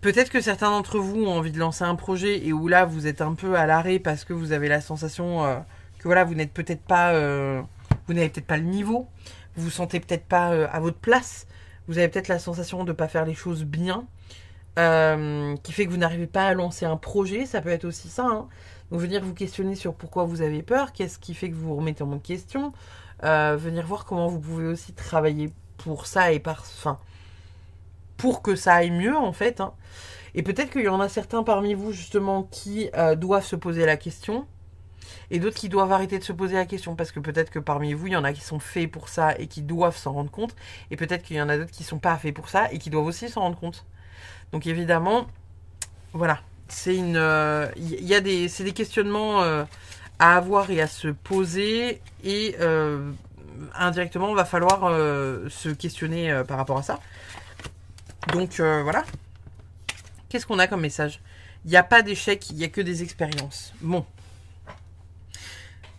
Peut-être que certains d'entre vous ont envie de lancer un projet et où là vous êtes un peu à l'arrêt parce que vous avez la sensation que voilà, vous n'êtes peut-être pas, vous n'avez peut-être pas le niveau, vous vous sentez peut-être pas à votre place, vous avez peut-être la sensation de ne pas faire les choses bien, qui fait que vous n'arrivez pas à lancer un projet, ça peut être aussi ça. Hein. Donc venir vous questionner sur pourquoi vous avez peur, qu'est-ce qui fait que vous vous remettez en question, venir voir comment vous pouvez aussi travailler pour ça et pour que ça aille mieux en fait. Hein. Et peut-être qu'il y en a certains parmi vous justement qui doivent se poser la question et d'autres qui doivent arrêter de se poser la question parce que peut-être que parmi vous il y en a qui sont faits pour ça et qui doivent s'en rendre compte et peut-être qu'il y en a d'autres qui sont pas faits pour ça et qui doivent aussi s'en rendre compte. Donc évidemment, voilà, c'est c'est des questionnements à avoir et à se poser et indirectement il va falloir se questionner par rapport à ça. Donc voilà. Qu'est-ce qu'on a comme message? Il n'y a pas d'échec, il n'y a que des expériences. Bon.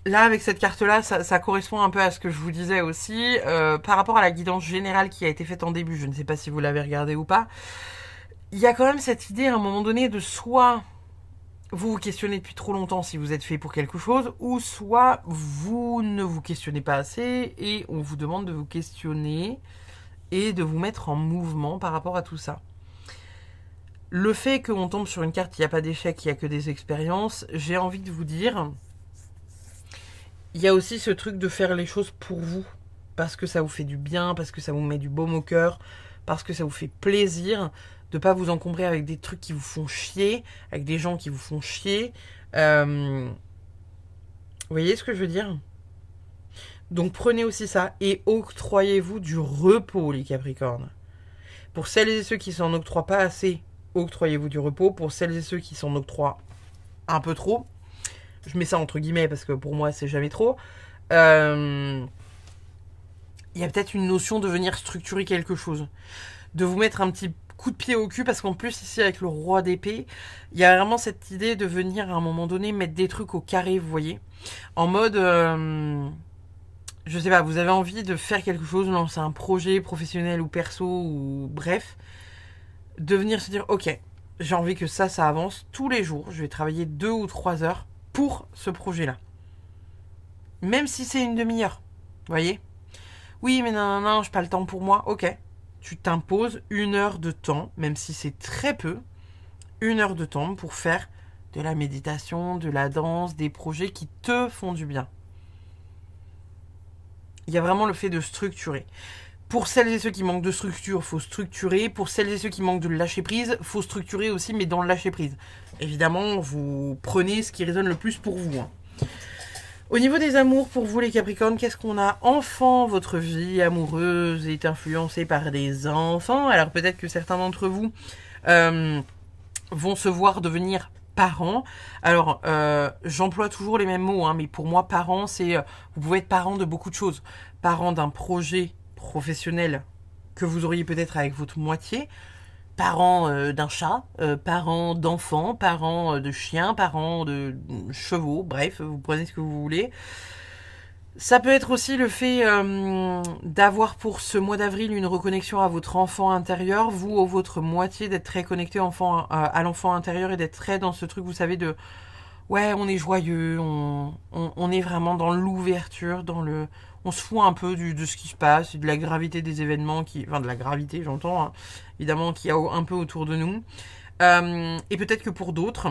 Là, avec cette carte-là, ça correspond un peu à ce que je vous disais aussi. Par rapport à la guidance générale qui a été faite en début, je ne sais pas si vous l'avez regardé ou pas, il y a quand même cette idée à un moment donné de soit vous vous questionnez depuis trop longtemps si vous êtes fait pour quelque chose, ou soit vous ne vous questionnez pas assez et on vous demande de vous questionner et de vous mettre en mouvement par rapport à tout ça. Le fait qu'on tombe sur une carte, il n'y a pas d'échec, il n'y a que des expériences, j'ai envie de vous dire, il y a aussi ce truc de faire les choses pour vous, parce que ça vous fait du bien, parce que ça vous met du baume au cœur, parce que ça vous fait plaisir de ne pas vous encombrer avec des trucs qui vous font chier, avec des gens qui vous font chier. Vous voyez ce que je veux dire ? Donc prenez aussi ça et octroyez-vous du repos, les Capricornes. Pour celles et ceux qui s'en octroient pas assez, octroyez-vous du repos. Pour celles et ceux qui s'en octroient un peu trop, je mets ça entre guillemets parce que pour moi c'est jamais trop, il y a peut-être une notion de venir structurer quelque chose, de vous mettre un petit coup de pied au cul, parce qu'en plus ici avec le roi d'épée, il y a vraiment cette idée de venir à un moment donné mettre des trucs au carré, vous voyez, en mode je sais pas, vous avez envie de faire quelque chose, lancer un projet professionnel ou perso ou bref, de venir se dire ok, j'ai envie que ça avance tous les jours, je vais travailler 2 ou 3 heures pour ce projet là. Même si c'est une demi-heure. Vous voyez? Oui, mais non, j'ai pas le temps pour moi. Ok. Tu t'imposes 1 heure de temps, même si c'est très peu, 1 heure de temps pour faire de la méditation, de la danse, des projets qui te font du bien. Il y a vraiment le fait de structurer. Pour celles et ceux qui manquent de structure, faut structurer. Pour celles et ceux qui manquent de lâcher prise, faut structurer aussi, mais dans le lâcher prise. Évidemment, vous prenez ce qui résonne le plus pour vous. Au niveau des amours, pour vous les Capricornes, qu'est-ce qu'on a? Enfant, votre vie amoureuse est influencée par des enfants. Alors peut-être que certains d'entre vous vont se voir devenir parents. Alors, j'emploie toujours les mêmes mots, mais pour moi, parents, c'est... vous pouvez être parent de beaucoup de choses. Parent d'un projet professionnel que vous auriez peut-être avec votre moitié. Parents d'un chat, parents d'enfants, parents de chiens, parents de chevaux, bref, vous prenez ce que vous voulez. Ça peut être aussi le fait d'avoir pour ce mois d'avril une reconnexion à votre enfant intérieur, vous ou votre moitié, d'être très connecté à l'enfant intérieur et d'être très dans ce truc, vous savez, de ouais, on est joyeux, on est vraiment dans l'ouverture, on se fout un peu de ce qui se passe, de la gravité des événements, enfin de la gravité, j'entends, évidemment, qu'il y a un peu autour de nous. Et peut-être que pour d'autres,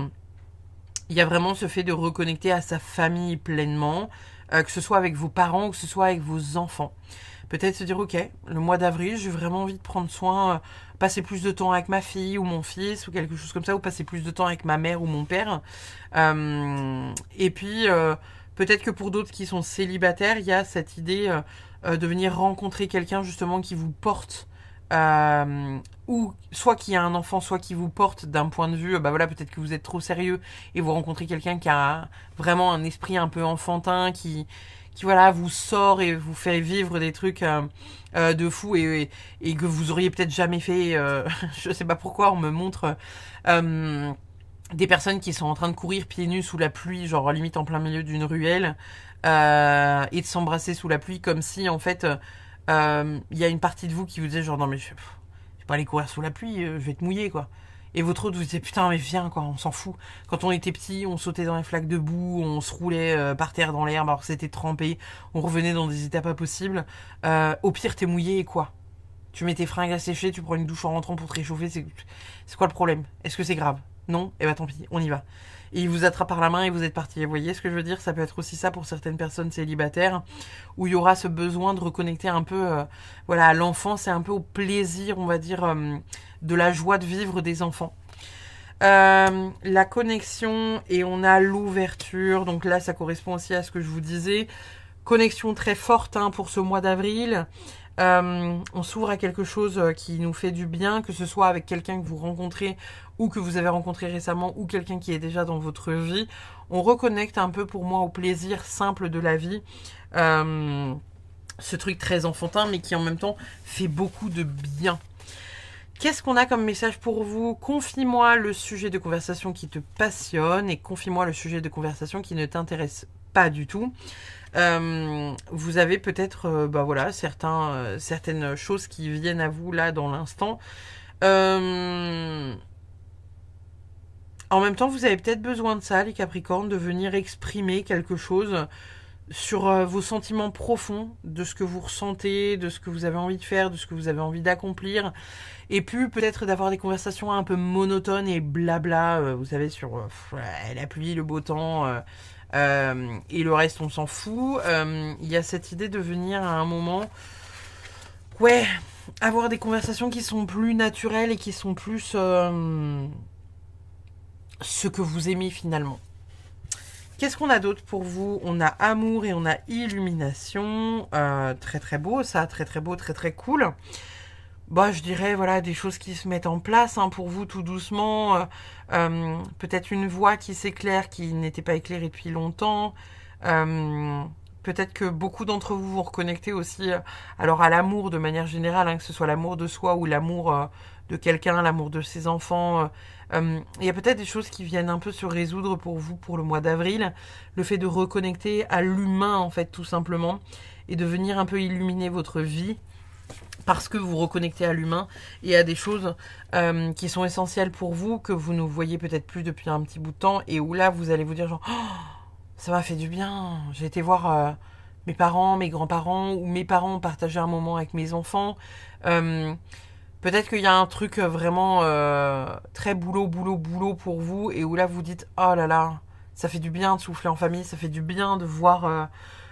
il y a vraiment ce fait de reconnecter à sa famille pleinement, que ce soit avec vos parents ou que ce soit avec vos enfants. Peut-être se dire, ok, le mois d'avril, j'ai vraiment envie de prendre soin, passer plus de temps avec ma fille ou mon fils ou quelque chose comme ça, ou passer plus de temps avec ma mère ou mon père. Et puis, peut-être que pour d'autres qui sont célibataires, il y a cette idée de venir rencontrer quelqu'un justement qui vous porte, ou soit qui a un enfant, soit qui vous porte d'un point de vue, voilà, peut-être que vous êtes trop sérieux et vous rencontrez quelqu'un qui a vraiment un esprit un peu enfantin, qui voilà, vous sort et vous fait vivre des trucs de fou et que vous auriez peut-être jamais fait. Je sais pas pourquoi on me montre des personnes qui sont en train de courir pieds nus sous la pluie, genre limite en plein milieu d'une ruelle, et de s'embrasser sous la pluie comme si en fait il y a une partie de vous qui vous disait genre non mais je vais pas aller courir sous la pluie, je vais te mouiller quoi. Et votre autre vous disait putain mais viens quoi, on s'en fout. Quand on était petit, on sautait dans les flaques de boue, on se roulait par terre dans l'herbe alors que c'était trempé, on revenait dans des états pas possibles. Au pire t'es mouillé et quoi? Tu mets tes fringues à sécher, tu prends une douche en rentrant pour te réchauffer, c'est quoi le problème? Est-ce que c'est grave? Non? Eh ben tant pis, on y va. Et il vous attrape par la main et vous êtes parti. Vous voyez ce que je veux dire? Ça peut être aussi ça pour certaines personnes célibataires, où il y aura ce besoin de reconnecter un peu voilà, à l'enfance et un peu au plaisir, on va dire, de la joie de vivre des enfants. La connexion et on a l'ouverture. Donc là, ça correspond aussi à ce que je vous disais. Connexion très forte pour ce mois d'avril. On s'ouvre à quelque chose qui nous fait du bien, que ce soit avec quelqu'un que vous rencontrez ou que vous avez rencontré récemment ou quelqu'un qui est déjà dans votre vie. On reconnecte un peu pour moi au plaisir simple de la vie. Ce truc très enfantin mais qui en même temps fait beaucoup de bien. Qu'est-ce qu'on a comme message pour vous? Confie-moi le sujet de conversation qui te passionne et confie-moi le sujet de conversation qui ne t'intéresse pas du tout. Vous avez peut-être voilà, certaines choses qui viennent à vous là dans l'instant. En même temps, vous avez peut-être besoin de ça, les Capricornes, de venir exprimer quelque chose sur vos sentiments profonds, de ce que vous ressentez, de ce que vous avez envie de faire, de ce que vous avez envie d'accomplir. Et puis peut-être d'avoir des conversations un peu monotones et blabla, vous savez, sur la pluie, le beau temps, et le reste on s'en fout. Il y a cette idée de venir à un moment, ouais, avoir des conversations qui sont plus naturelles et qui sont plus ce que vous aimez finalement. Qu'est-ce qu'on a d'autre pour vous? On a amour et on a illumination. Très très beau ça, très très beau, très très cool. Je dirais voilà des choses qui se mettent en place pour vous tout doucement. Peut-être une voix qui s'éclaire qui n'était pas éclairée depuis longtemps. Peut-être que beaucoup d'entre vous vous reconnectez aussi alors à l'amour de manière générale, que ce soit l'amour de soi ou l'amour de quelqu'un, l'amour de ses enfants. Il y a peut-être des choses qui viennent un peu se résoudre pour vous pour le mois d'avril. Le fait de reconnecter à l'humain en fait tout simplement et de venir un peu illuminer votre vie parce que vous reconnectez à l'humain et à des choses qui sont essentielles pour vous, que vous ne voyez peut-être plus depuis un petit bout de temps et où là vous allez vous dire genre oh, ça m'a fait du bien. J'ai été voir mes parents, mes grands-parents, ou mes parents partager un moment avec mes enfants. Euh, Peut-être qu'il y a un truc vraiment très boulot, boulot, boulot pour vous, et où là vous dites, oh là là, ça fait du bien de souffler en famille, ça fait du bien de voir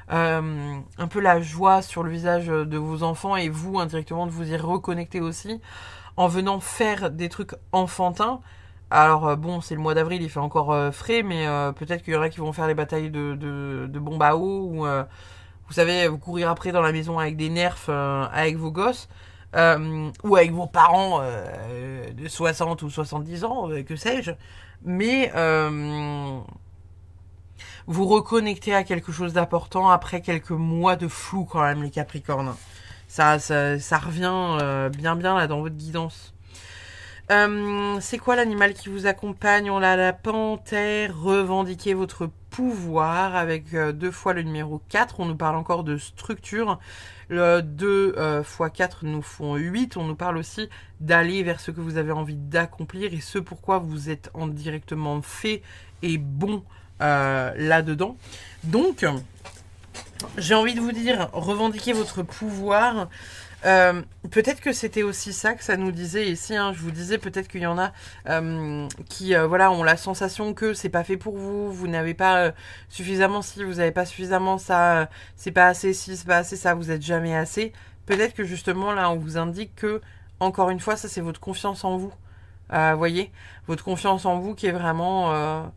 un peu la joie sur le visage de vos enfants, et vous, indirectement, de vous y reconnecter aussi, en venant faire des trucs enfantins. Alors bon, c'est le mois d'avril, il fait encore frais, mais peut-être qu'il y en a qui vont faire les batailles de bombes à eau, ou vous savez, vous courir après dans la maison avec des nerfs, avec vos gosses, ou avec vos parents de 60 ou 70 ans, que sais-je. Mais vous reconnectez à quelque chose d'important après quelques mois de flou quand même, les Capricornes. Ça revient bien là dans votre guidance. C'est quoi l'animal qui vous accompagne? On a la panthère. Revendiquez votre pouvoir avec 2 fois le numéro 4. On nous parle encore de structure. Le 2 x 4 nous font 8. On nous parle aussi d'aller vers ce que vous avez envie d'accomplir et ce pourquoi vous êtes directement fait et bon là-dedans. Donc, j'ai envie de vous dire, revendiquez votre pouvoir. Peut-être que c'était aussi ça que ça nous disait ici, hein. Je vous disais peut-être qu'il y en a qui voilà, ont la sensation que c'est pas fait pour vous, vous n'avez pas suffisamment ci, vous n'avez pas suffisamment ça, c'est pas assez ci, c'est pas assez ça, vous êtes jamais assez. Peut-être que justement là on vous indique que, encore une fois, ça c'est votre confiance en vous. Voyez, votre confiance en vous qui est vraiment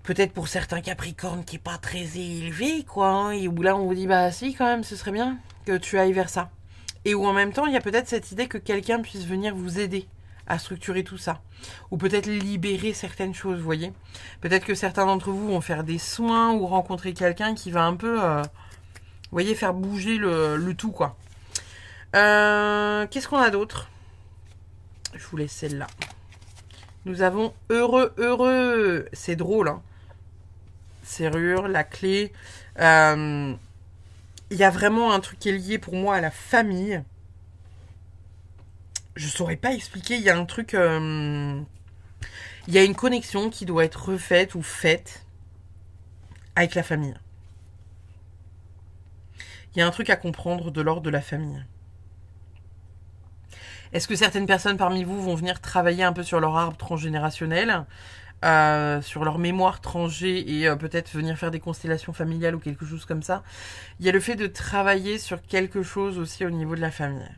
peut-être pour certains Capricornes qui est pas très élevé, quoi, hein, et où là on vous dit bah si quand même ce serait bien que tu ailles vers ça. Et où en même temps, il y a peut-être cette idée que quelqu'un puisse venir vous aider à structurer tout ça. Ou peut-être libérer certaines choses, vous voyez. Peut-être que certains d'entre vous vont faire des soins ou rencontrer quelqu'un qui va un peu, vous voyez, faire bouger le tout, quoi. Qu'est-ce qu'on a d'autre? Je vous laisse celle-là. Nous avons heureux. C'est drôle, hein. Serrure, la clé. Il y a vraiment un truc qui est lié pour moi à la famille. Je saurais pas expliquer. Il y a un truc. Il y a une connexion qui doit être refaite ou faite avec la famille. Il y a un truc à comprendre de l'ordre de la famille. Est-ce que certaines personnes parmi vous vont venir travailler un peu sur leur arbre transgénérationnel, sur leur mémoire transgé et peut-être venir faire des constellations familiales ou quelque chose comme ça? Il y a le fait de travailler sur quelque chose aussi au niveau de la famille.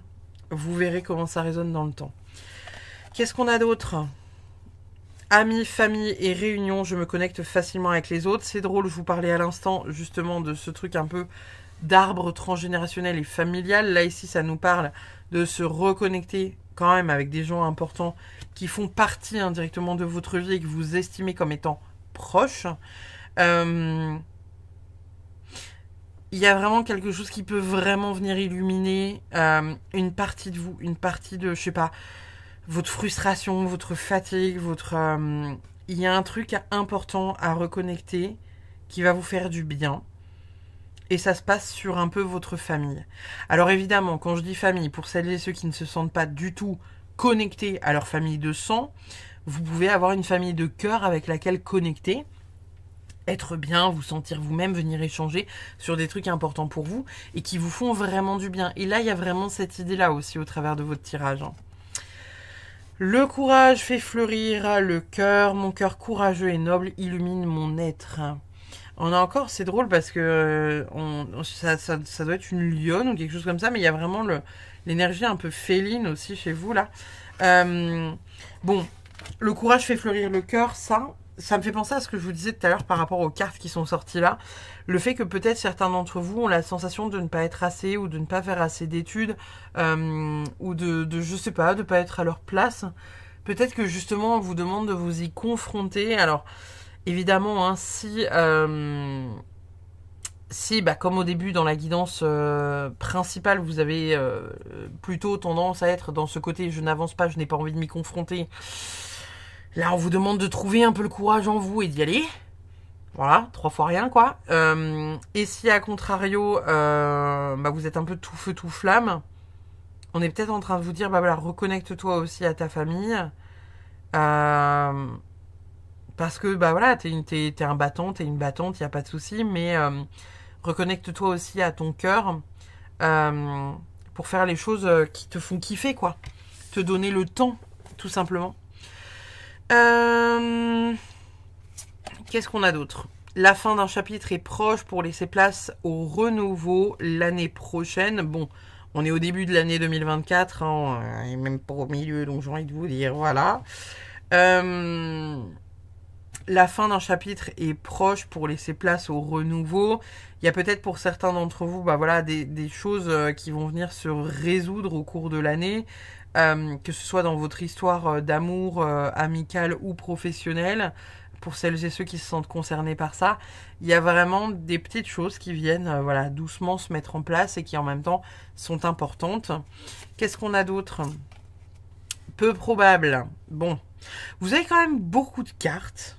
Vous verrez comment ça résonne dans le temps. Qu'est-ce qu'on a d'autre? Amis, famille et réunion, je me connecte facilement avec les autres. C'est drôle, je vous parlais à l'instant justement de ce truc un peu d'arbre transgénérationnel et familial. Là ici, ça nous parle de se reconnecter quand même avec des gens importants qui font partie indirectement de votre vie et que vous estimez comme étant proches. Il y a vraiment quelque chose qui peut vraiment venir illuminer une partie de vous, une partie de, je sais pas, votre frustration, votre fatigue, votre... il y a un truc important à reconnecter qui va vous faire du bien. Et ça se passe sur un peu votre famille. Alors évidemment, quand je dis famille, pour celles et ceux qui ne se sentent pas du tout connectés à leur famille de sang, vous pouvez avoir une famille de cœur avec laquelle connecter, être bien, vous sentir vous-même, venir échanger sur des trucs importants pour vous et qui vous font vraiment du bien. Et là, il y a vraiment cette idée-là aussi au travers de votre tirage. Le courage fait fleurir le cœur, mon cœur courageux et noble illumine mon être. On a encore, c'est drôle parce que ça doit être une lionne ou quelque chose comme ça, mais il y a vraiment l'énergie un peu féline aussi chez vous là. Bon, le courage fait fleurir le cœur, ça me fait penser à ce que je vous disais tout à l'heure par rapport aux cartes qui sont sorties là. Le fait que peut-être certains d'entre vous ont la sensation de ne pas être assez ou de ne pas faire assez d'études ou de je sais pas, de pas être à leur place. Peut-être que justement on vous demande de vous y confronter. Alors évidemment, hein, si bah, comme au début dans la guidance principale, vous avez plutôt tendance à être dans ce côté je n'avance pas, je n'ai pas envie de m'y confronter. Là, on vous demande de trouver un peu le courage en vous et d'y aller. Voilà, 3 fois rien, quoi. Et si, à contrario, bah, vous êtes un peu tout feu, tout flamme, on est peut-être en train de vous dire, bah voilà, reconnecte-toi aussi à ta famille. Parce que, bah voilà, t'es un battant, t'es une battante, il n'y a pas de souci, mais reconnecte-toi aussi à ton cœur euh, pour faire les choses qui te font kiffer, quoi. Te donner le temps, tout simplement. Qu'est-ce qu'on a d'autre? La fin d'un chapitre est proche pour laisser place au renouveau l'année prochaine. Bon, on est au début de l'année 2024, hein, et même pas au milieu, donc j'ai envie de vous dire, voilà. La fin d'un chapitre est proche pour laisser place au renouveau. Il y a peut-être pour certains d'entre vous bah voilà, des choses qui vont venir se résoudre au cours de l'année, que ce soit dans votre histoire d'amour amical ou professionnelle. Pour celles et ceux qui se sentent concernés par ça, il y a vraiment des petites choses qui viennent voilà, doucement se mettre en place et qui en même temps sont importantes. Qu'est-ce qu'on a d'autre? Peu probable. Bon, vous avez quand même beaucoup de cartes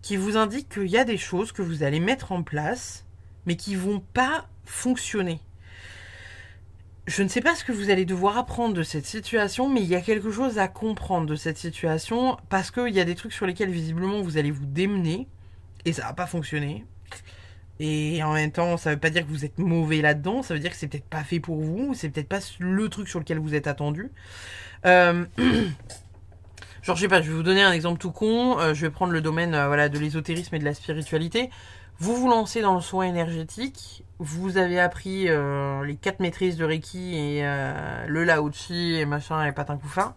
qui vous indiquent qu'il y a des choses que vous allez mettre en place, mais qui ne vont pas fonctionner. Je ne sais pas ce que vous allez devoir apprendre de cette situation, mais il y a quelque chose à comprendre de cette situation, parce qu'il y a des trucs sur lesquels visiblement vous allez vous démener, et ça va pas fonctionner. Et en même temps, ça veut pas dire que vous êtes mauvais là-dedans, ça veut dire que c'est peut-être pas fait pour vous, c'est peut-être pas le truc sur lequel vous êtes attendu. Genre, je sais pas, je vais vous donner un exemple tout con, je vais prendre le domaine voilà, de l'ésotérisme et de la spiritualité. Vous vous lancez dans le soin énergétique, vous avez appris les 4 maîtrises de Reiki et le Lao-Chi et machin et patin couffin.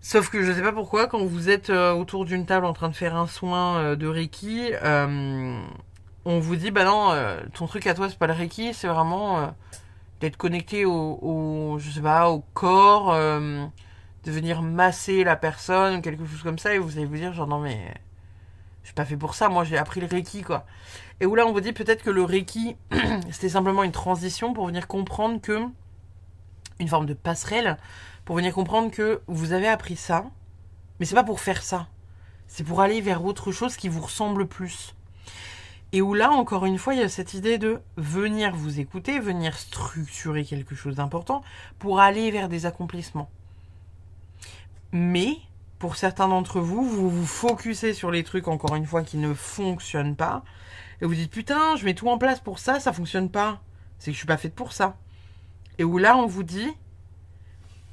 Sauf que je sais pas pourquoi, quand vous êtes autour d'une table en train de faire un soin de Reiki, on vous dit, bah non, ton truc à toi c'est pas le Reiki, c'est vraiment d'être connecté je sais pas, au corps, de venir masser la personne, quelque chose comme ça, et vous allez vous dire genre non mais je suis pas fait pour ça, moi j'ai appris le Reiki quoi. Et où là on vous dit peut-être que le Reiki c'était simplement une transition pour venir comprendre que, une forme de passerelle, pour venir comprendre que vous avez appris ça, mais c'est pas pour faire ça, c'est pour aller vers autre chose qui vous ressemble plus. Et où là encore une fois il y a cette idée de venir vous écouter, venir structurer quelque chose d'important pour aller vers des accomplissements. Mais pour certains d'entre vous, vous vous focussez sur les trucs, encore une fois, qui ne fonctionnent pas. Et vous dites, putain, je mets tout en place pour ça, ça fonctionne pas. C'est que je suis pas faite pour ça. Et où là, on vous dit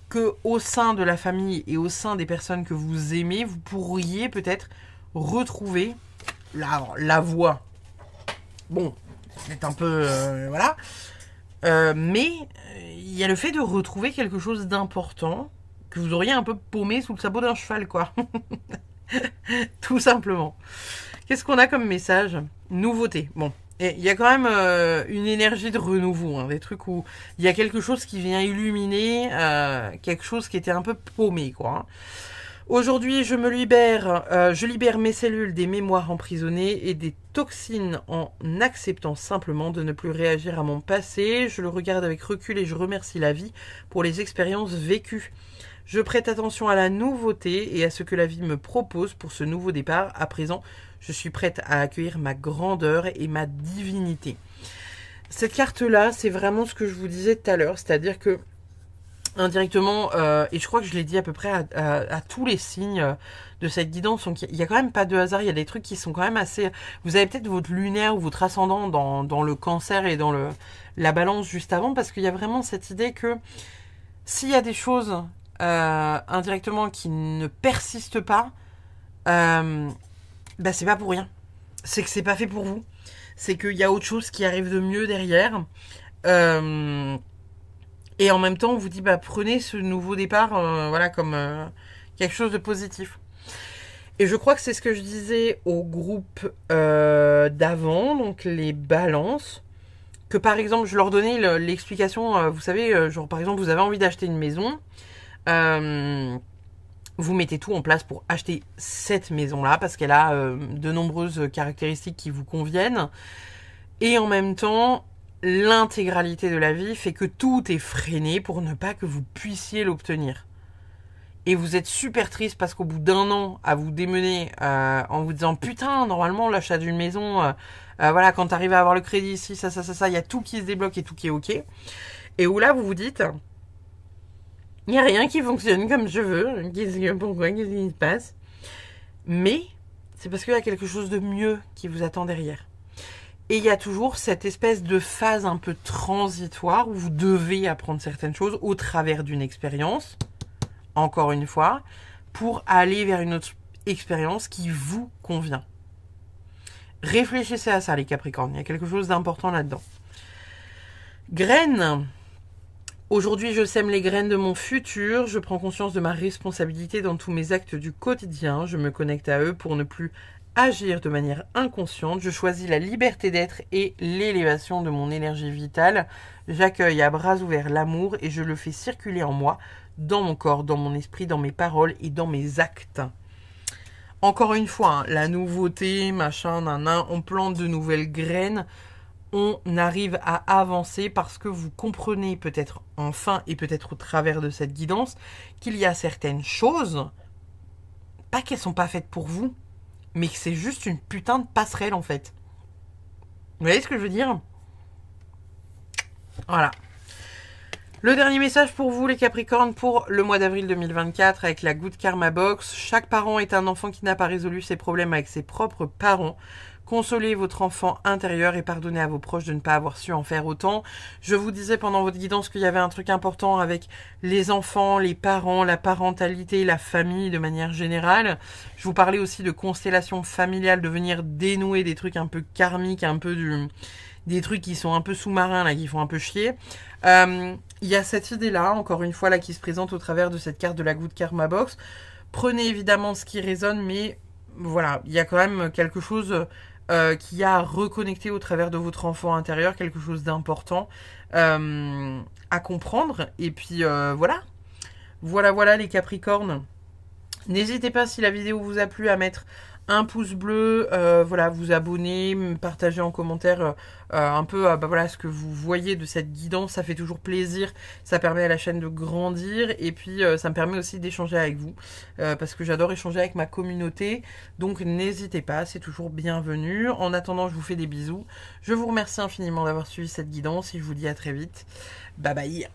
que au sein de la famille et au sein des personnes que vous aimez, vous pourriez peut-être retrouver la voie. Bon, c'est un peu... voilà. Mais il y a le fait de retrouver quelque chose d'important que vous auriez un peu paumé sous le sabot d'un cheval, quoi. Tout simplement. Qu'est-ce qu'on a comme message? Nouveauté. Bon, il y a quand même une énergie de renouveau, hein, des trucs où il y a quelque chose qui vient illuminer quelque chose qui était un peu paumé, quoi. Hein. Aujourd'hui, je libère mes cellules des mémoires emprisonnées et des toxines en acceptant simplement de ne plus réagir à mon passé. Je le regarde avec recul et je remercie la vie pour les expériences vécues. Je prête attention à la nouveauté et à ce que la vie me propose pour ce nouveau départ. À présent, je suis prête à accueillir ma grandeur et ma divinité. Cette carte-là, c'est vraiment ce que je vous disais tout à l'heure, c'est-à-dire que indirectement, et je crois que je l'ai dit à peu près à tous les signes de cette guidance, donc il y a quand même pas de hasard, il y a des trucs qui sont quand même assez... Vous avez peut-être votre lunaire ou votre ascendant dans le cancer et dans la balance juste avant, parce qu'il y a vraiment cette idée que s'il y a des choses indirectement qui ne persistent pas, bah c'est pas pour rien. C'est que c'est pas fait pour vous. C'est qu'il y a autre chose qui arrive de mieux derrière. Et en même temps, on vous dit, bah prenez ce nouveau départ voilà, comme quelque chose de positif. Et je crois que c'est ce que je disais au groupe d'avant, donc les balances. Que par exemple, je leur donnais l'explication, vous savez, genre par exemple, vous avez envie d'acheter une maison. Vous mettez tout en place pour acheter cette maison-là parce qu'elle a de nombreuses caractéristiques qui vous conviennent. Et en même temps, l'intégralité de la vie fait que tout est freiné pour ne pas que vous puissiez l'obtenir. Et vous êtes super triste parce qu'au bout d'un an à vous démener en vous disant putain, normalement l'achat d'une maison, voilà, quand tu arrives à avoir le crédit ici, ça, il y a tout qui se débloque et tout qui est ok. Et où là vous vous dites... Il n'y a rien qui fonctionne comme je veux. Pourquoi? Qu'est-ce qui se passe? Mais c'est parce qu'il y a quelque chose de mieux qui vous attend derrière. Et il y a toujours cette espèce de phase un peu transitoire où vous devez apprendre certaines choses au travers d'une expérience, encore une fois, pour aller vers une autre expérience qui vous convient. Réfléchissez à ça, les Capricornes. Il y a quelque chose d'important là-dedans. Graines. Aujourd'hui, je sème les graines de mon futur. Je prends conscience de ma responsabilité dans tous mes actes du quotidien. Je me connecte à eux pour ne plus agir de manière inconsciente. Je choisis la liberté d'être et l'élévation de mon énergie vitale. J'accueille à bras ouverts l'amour et je le fais circuler en moi, dans mon corps, dans mon esprit, dans mes paroles et dans mes actes. Encore une fois, la nouveauté, machin, nanan, on plante de nouvelles graines. On arrive à avancer parce que vous comprenez peut-être enfin et peut-être au travers de cette guidance qu'il y a certaines choses, pas qu'elles sont pas faites pour vous, mais que c'est juste une putain de passerelle en fait. Vous voyez ce que je veux dire? Voilà. Le dernier message pour vous les Capricornes pour le mois d'avril 2024 avec la Good Karma Box. Chaque parent est un enfant qui n'a pas résolu ses problèmes avec ses propres parents. Consolez votre enfant intérieur et pardonnez à vos proches de ne pas avoir su en faire autant. Je vous disais pendant votre guidance qu'il y avait un truc important avec les enfants, les parents, la parentalité, la famille de manière générale. Je vous parlais aussi de constellation familiale, de venir dénouer des trucs un peu karmiques, un peu des trucs qui sont un peu sous-marins, là, qui font un peu chier. Il y a cette idée-là, encore une fois, là, qui se présente au travers de cette carte de la Good Karma Box. Prenez évidemment ce qui résonne, mais voilà, il y a quand même quelque chose qui a reconnecté au travers de votre enfant intérieur, quelque chose d'important à comprendre. Et puis voilà. Voilà les Capricornes. N'hésitez pas, si la vidéo vous a plu, à mettre un pouce bleu, voilà, vous abonner, partager en commentaire un peu voilà, ce que vous voyez de cette guidance. Ça fait toujours plaisir, ça permet à la chaîne de grandir et puis ça me permet aussi d'échanger avec vous parce que j'adore échanger avec ma communauté, donc n'hésitez pas, c'est toujours bienvenu. En attendant, je vous fais des bisous, je vous remercie infiniment d'avoir suivi cette guidance et je vous dis à très vite, bye bye.